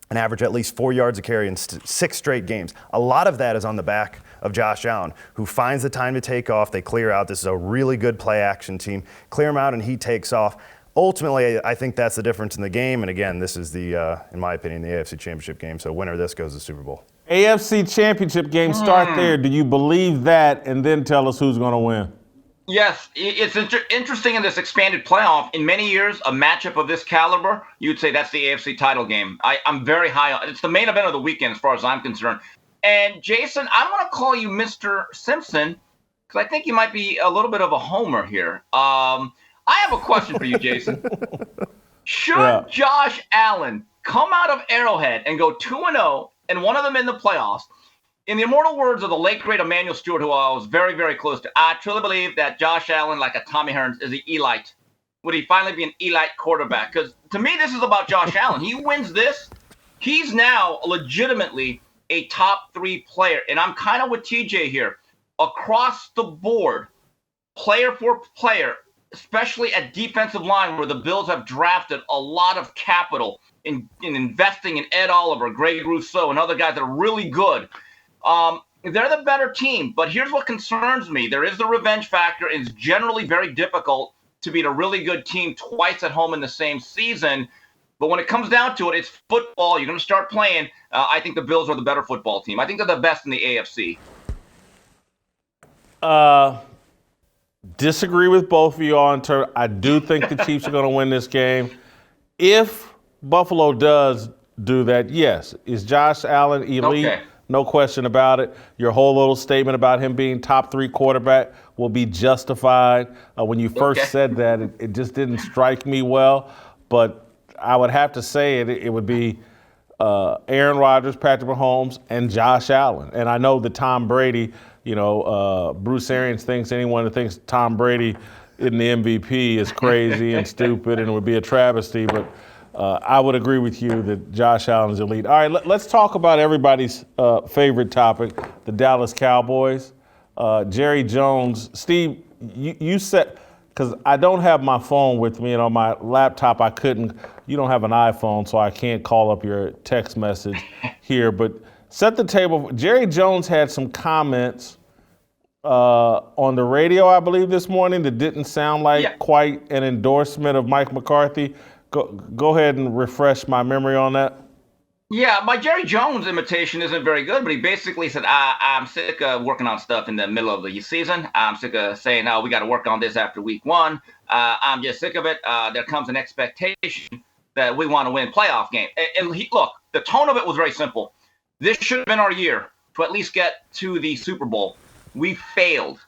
and average at least 4 yards a carry in 6 straight games. A lot of that is on the back of Josh Allen, who finds the time to take off. They clear out. This is a really good play-action team. Clear him out, and he takes off. Ultimately, I think that's the difference in the game. And again, this is the, in my opinion, the AFC Championship game. So winner of this goes to the Super Bowl. AFC Championship game, start there. Do you believe that? And then tell us who's going to win. Yes, it's interesting in this expanded playoff. In many years, a matchup of this caliber, you'd say that's the AFC title game. I'm very high on it. It's the main event of the weekend as far as I'm concerned. And Jason, I'm going to call you Mr. Simpson because I think you might be a little bit of a homer here. I have a question for you, Jason. Should Josh Allen come out of Arrowhead and go 2-0 and one of them in the playoffs? In the immortal words of the late, great Emmanuel Stewart, who I was very, very close to, I truly believe that Josh Allen, like a Tommy Hearns, is the elite. Would he finally be an elite quarterback? Because to me, this is about Josh Allen. He wins this. He's now legitimately a top 3 player. And I'm kind of with TJ here. Across the board, player for player, especially at defensive line where the Bills have drafted a lot of capital in investing in Ed Oliver, Greg Rousseau, and other guys that are really good. They're the better team, but here's what concerns me. There is the revenge factor, and it's generally very difficult to beat a really good team twice at home in the same season. But when it comes down to it, it's football. You're going to start playing. I think the Bills are the better football team. I think they're the best in the AFC. Disagree with both of you all in terms. I do think the Chiefs are going to win this game. If Buffalo does do that, yes. Is Josh Allen elite? Okay. No question about it. Your whole little statement about him being top 3 quarterback will be justified. When you first said that, it just didn't strike me well. But I would have to say it would be Aaron Rodgers, Patrick Mahomes, and Josh Allen. And I know that Tom Brady, Bruce Arians thinks anyone that thinks Tom Brady in the MVP is crazy and stupid and it would be a travesty. But I would agree with you that Josh Allen is elite. All right, let's talk about everybody's favorite topic, the Dallas Cowboys. Jerry Jones. Steve, you said, because I don't have my phone with me and on my laptop I couldn't. You don't have an iPhone, so I can't call up your text message here. But set the table. Jerry Jones had some comments on the radio, I believe, this morning that didn't sound like quite an endorsement of Mike McCarthy. Go ahead and refresh my memory on that. Yeah, my Jerry Jones imitation isn't very good, but he basically said, I'm sick of working on stuff in the middle of the season. I'm sick of saying, oh, we got to work on this after week 1. I'm just sick of it. There comes an expectation that we want to win playoff game. And look, the tone of it was very simple. This should have been our year to at least get to the Super Bowl. We failed.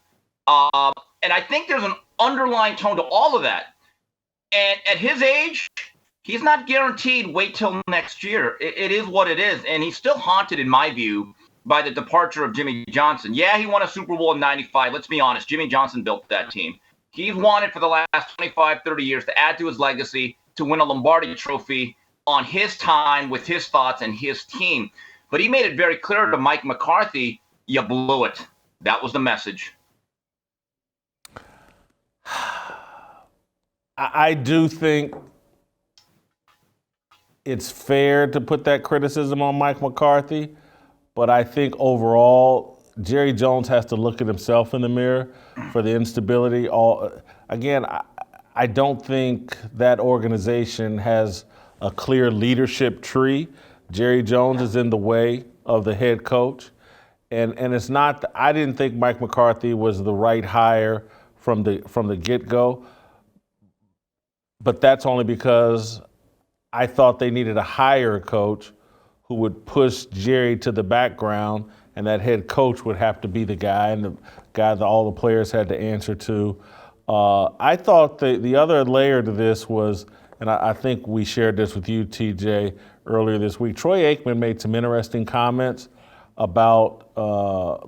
And I think there's an underlying tone to all of that. And at his age, he's not guaranteed wait till next year. It is what it is. And he's still haunted, in my view, by the departure of Jimmy Johnson. Yeah, he won a Super Bowl in 95. Let's be honest. Jimmy Johnson built that team. He's wanted for the last 25, 30 years to add to his legacy, to win a Lombardi trophy on his time with his thoughts and his team. But he made it very clear to Mike McCarthy, you blew it. That was the message. I do think it's fair to put that criticism on Mike McCarthy, but I think overall, Jerry Jones has to look at himself in the mirror for the instability. Again, I don't think that organization has a clear leadership tree. Jerry Jones is in the way of the head coach. And it's not, I didn't think Mike McCarthy was the right hire from the get-go. But that's only because I thought they needed to hire a coach who would push Jerry to the background, and that head coach would have to be the guy, and the guy that all the players had to answer to. I thought the other layer to this was, and I think we shared this with you, TJ, earlier this week. Troy Aikman made some interesting comments about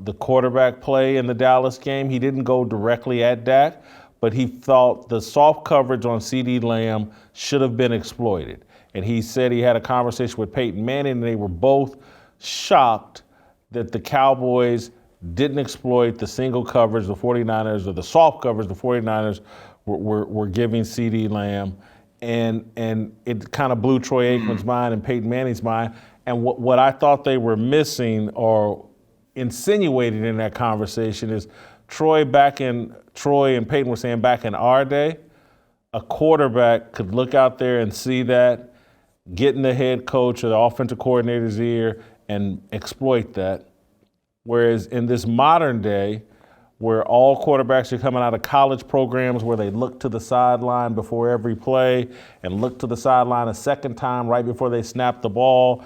the quarterback play in the Dallas game. He didn't go directly at Dak, but he thought the soft coverage on CeeDee Lamb should have been exploited. And he said he had a conversation with Peyton Manning, and they were both shocked that the Cowboys didn't exploit the single coverage the 49ers, or the soft coverage the 49ers were giving CeeDee Lamb. And it kind of blew Troy Aikman's mind and Peyton Manning's mind. And what I thought they were missing or insinuating in that conversation is Troy and Peyton were saying back in our day, a quarterback could look out there and see that, get in the head coach or the offensive coordinator's ear and exploit that. Whereas in this modern day, where all quarterbacks are coming out of college programs where they look to the sideline before every play and look to the sideline a second time right before they snap the ball,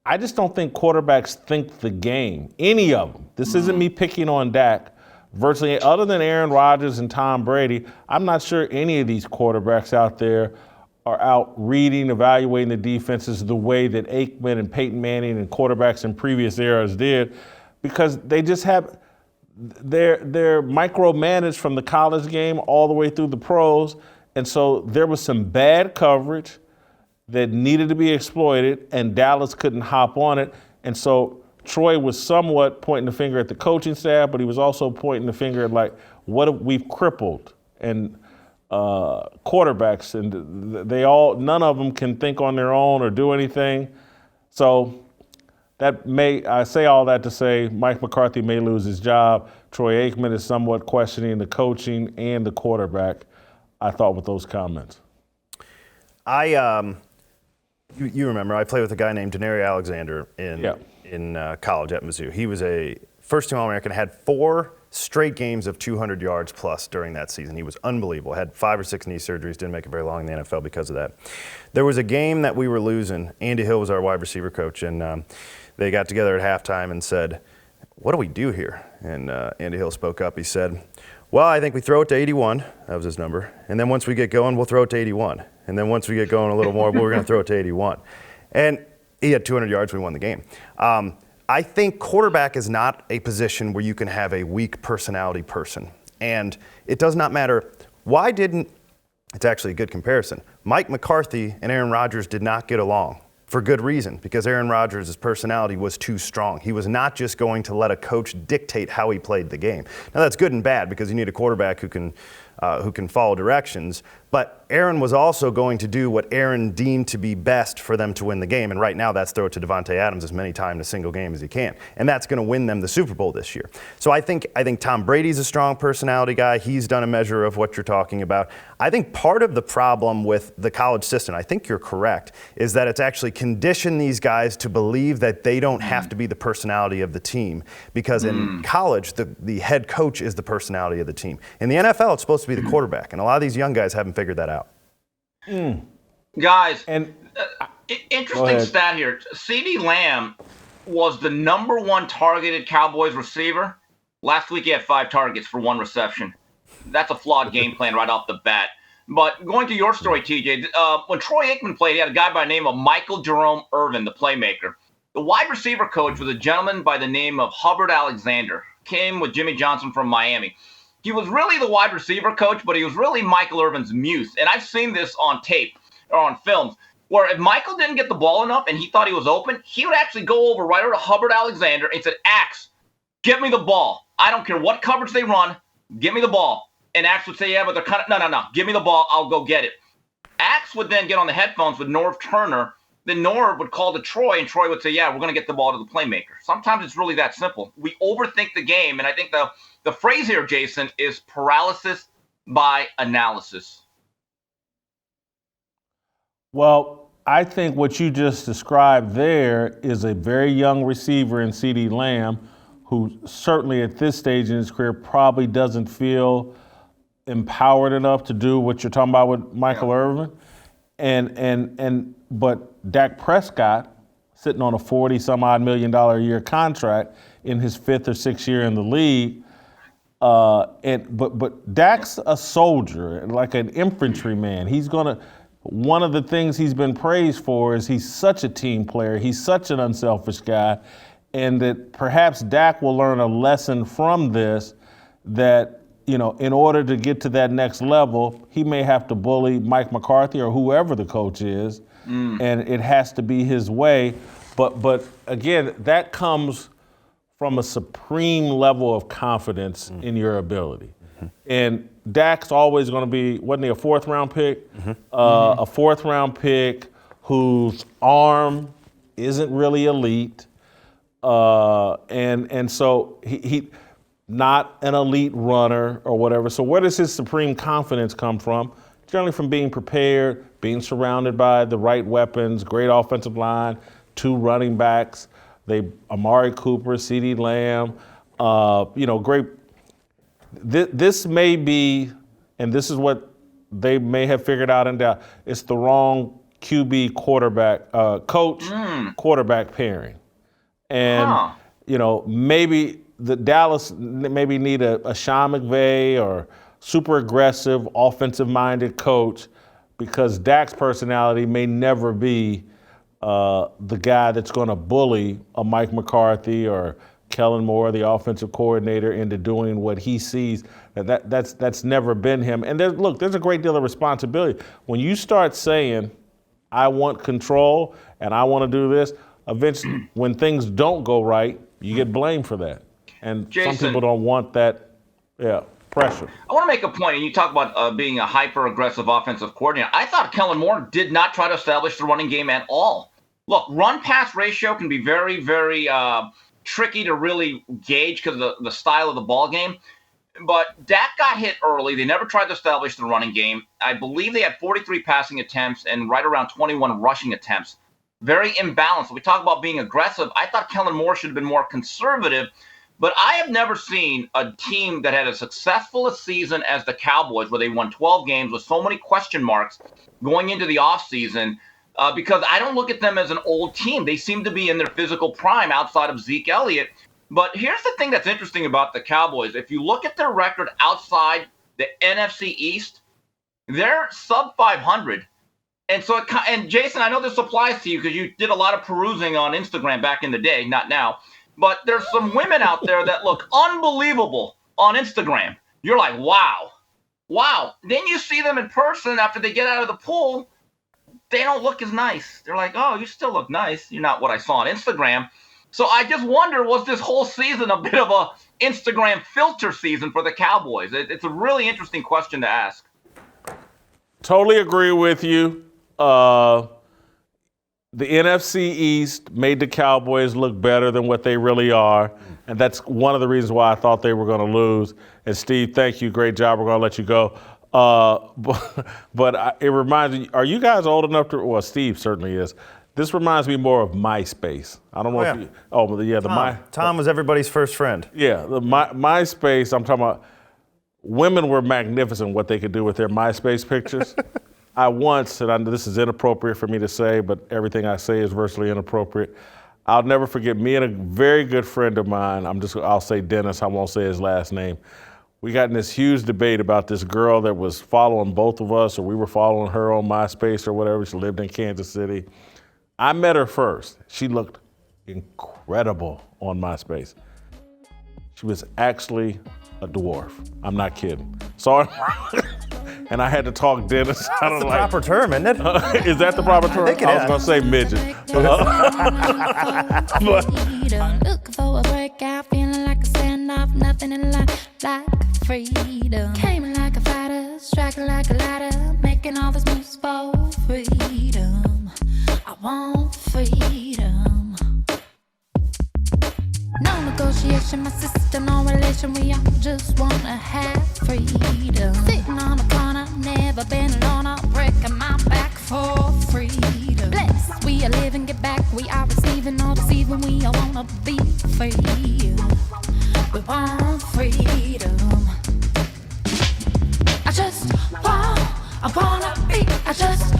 I just don't think quarterbacks think the game. Any of them. This isn't me picking on Dak. Virtually, other than Aaron Rodgers and Tom Brady, I'm not sure any of these quarterbacks out there are out reading, evaluating the defenses the way that Aikman and Peyton Manning and quarterbacks in previous eras did, because they just have, they're micromanaged from the college game all the way through the pros. And so there was some bad coverage that needed to be exploited, and Dallas couldn't hop on it. And so Troy was somewhat pointing the finger at the coaching staff, but he was also pointing the finger at, like, what have we've crippled and quarterbacks, and none of them can think on their own or do anything. So I say all that to say Mike McCarthy may lose his job. Troy Aikman is somewhat questioning the coaching and the quarterback, I thought, with those comments. You remember, I played with a guy named Denary Alexander in college at Mizzou. He was a first-team All-American, had 4 straight games of 200 yards plus during that season. He was unbelievable. Had 5 or 6 knee surgeries, didn't make it very long in the NFL because of that. There was a game that we were losing. Andy Hill was our wide receiver coach, and they got together at halftime and said, "What do we do here?" And Andy Hill spoke up. He said, "Well, I think we throw it to 81." That was his number. "And then once we get going, we'll throw it to 81. And then once we get going a little more, we're going to throw it to 81. And he had 200 yards. We won the game. I think quarterback is not a position where you can have a weak personality person. And it does not matter. Why didn't, it's actually a good comparison. Mike McCarthy and Aaron Rodgers did not get along for good reason, because Aaron Rodgers' personality was too strong. He was not just going to let a coach dictate how he played the game. Now that's good and bad, because you need a quarterback who can follow directions. But Aaron was also going to do what Aaron deemed to be best for them to win the game. And right now that's throw it to Devontae Adams as many times in a single game as he can. And that's going to win them the Super Bowl this year. So I think Tom Brady's a strong personality guy. He's done a measure of what you're talking about. I think part of the problem with the college system, I think you're correct, is that it's actually conditioned these guys to believe that they don't have to be the personality of the team. Because in college, the head coach is the personality of the team. In the NFL, it's supposed to be the quarterback. And a lot of these young guys haven't figured that out. Guys, And interesting stat here. CeeDee Lamb was the #1 targeted Cowboys receiver. Last week he had 5 targets for 1 reception. That's a flawed game plan right off the bat. But going to your story, TJ, when Troy Aikman played, he had a guy by the name of Michael Jerome Irvin, the playmaker. The wide receiver coach was a gentleman by the name of Hubbard Alexander. Came with Jimmy Johnson from Miami. He was really the wide receiver coach, but he was really Michael Irvin's muse. And I've seen this on tape or on films, where if Michael didn't get the ball enough and he thought he was open, he would actually go over right over to Hubbard Alexander and said, "Axe, get me the ball. I don't care what coverage they run. Give me the ball." And Axe would say, "Yeah, but they're kind of, no. Give me the ball. I'll go get it." Axe would then get on the headphones with Norv Turner. Then Norv would call to Troy, and Troy would say, "Yeah, we're going to get the ball to the playmaker." Sometimes it's really that simple. We overthink the game, and I think the phrase here, Jason, is paralysis by analysis. Well, I think what you just described there is a very young receiver in CeeDee Lamb, who certainly at this stage in his career probably doesn't feel empowered enough to do what you're talking about with Michael Irvin. But Dak Prescott, sitting on a $40-some-odd million a year contract in his 5th or 6th year in the league, but Dak's a soldier, like an infantryman. One of the things he's been praised for is he's such a team player. He's such an unselfish guy, and that perhaps Dak will learn a lesson from this, that in order to get to that next level, he may have to bully Mike McCarthy or whoever the coach is, and it has to be his way. But again, that comes from a supreme level of confidence in your ability. And Dak's always going to be, wasn't he a 4th-round pick? A 4th-round pick whose arm isn't really elite, and so he not an elite runner or whatever. So where does his supreme confidence come from? Generally from being prepared, being surrounded by the right weapons, great offensive line, 2 running backs, Amari Cooper, CeeDee Lamb, great. This may be, and this is what they may have figured out in Dallas, it's the wrong QB quarterback pairing. And, maybe the Dallas maybe need a Sean McVay or super aggressive, offensive-minded coach, because Dak's personality may never be the guy that's going to bully a Mike McCarthy or Kellen Moore, the offensive coordinator, into doing what he sees. That's never been him. And there's a great deal of responsibility. When you start saying, "I want control and I want to do this," eventually, when things don't go right, you get blamed for that. And Jason, some people don't want that pressure. I want to make a point, and you talk about being a hyper-aggressive offensive coordinator. I thought Kellen Moore did not try to establish the running game at all. Look, run-pass ratio can be very, very tricky to really gauge because of the style of the ball game. But Dak got hit early. They never tried to establish the running game. I believe they had 43 passing attempts and right around 21 rushing attempts. Very imbalanced. We talk about being aggressive. I thought Kellen Moore should have been more conservative. But I have never seen a team that had as successful a season as the Cowboys, where they won 12 games with so many question marks going into the offseason, because I don't look at them as an old team. They seem to be in their physical prime outside of Zeke Elliott. But here's the thing that's interesting about the Cowboys. If you look at their record outside the NFC East, they're sub 500. And so, and Jason, I know this applies to you because you did a lot of perusing on Instagram back in the day, not now. But there's some women out there that look unbelievable on Instagram. You're like, wow. Then you see them in person after they get out of the pool. They don't look as nice. They're like, oh, you still look nice. You're not what I saw on Instagram. So I just wonder, was this whole season a bit of a Instagram filter season for the Cowboys? It's a really interesting question to ask. Totally agree with you. The NFC East made the Cowboys look better than what they really are. And that's one of the reasons why I thought they were going to lose. And Steve, thank you. Great job. We're going to let you go. But it reminds me, are you guys old enough to, well, Steve certainly is. This reminds me more of MySpace. I don't know if you, Tom was everybody's first friend. Yeah, the MySpace, I'm talking about, women were magnificent what they could do with their MySpace pictures. I once, and this is inappropriate for me to say, but everything I say is virtually inappropriate. I'll never forget, me and a very good friend of mine, I'll say Dennis, I won't say his last name. We got in this huge debate about this girl that was following both of us, or we were following her on MySpace or whatever. She lived in Kansas City. I met her first. She looked incredible on MySpace. She was actually a dwarf. I'm not kidding. Saw her, and I had to talk Dennis. That's the proper term, isn't it? Is that the proper term? I was going to say midget. Looking for a breakout, feeling like a standoff, nothing in life like freedom. Came like a fighter, striking like a ladder, making all these moves for freedom. I want freedom. No negotiation, my sister, no relation. We all just wanna have freedom. Sitting on a corner, never been alone. I'm breaking my back for freedom. Blessed, we are living, get back. We are receiving, no deceiving. We all wanna be free. We want freedom. I wanna be. I just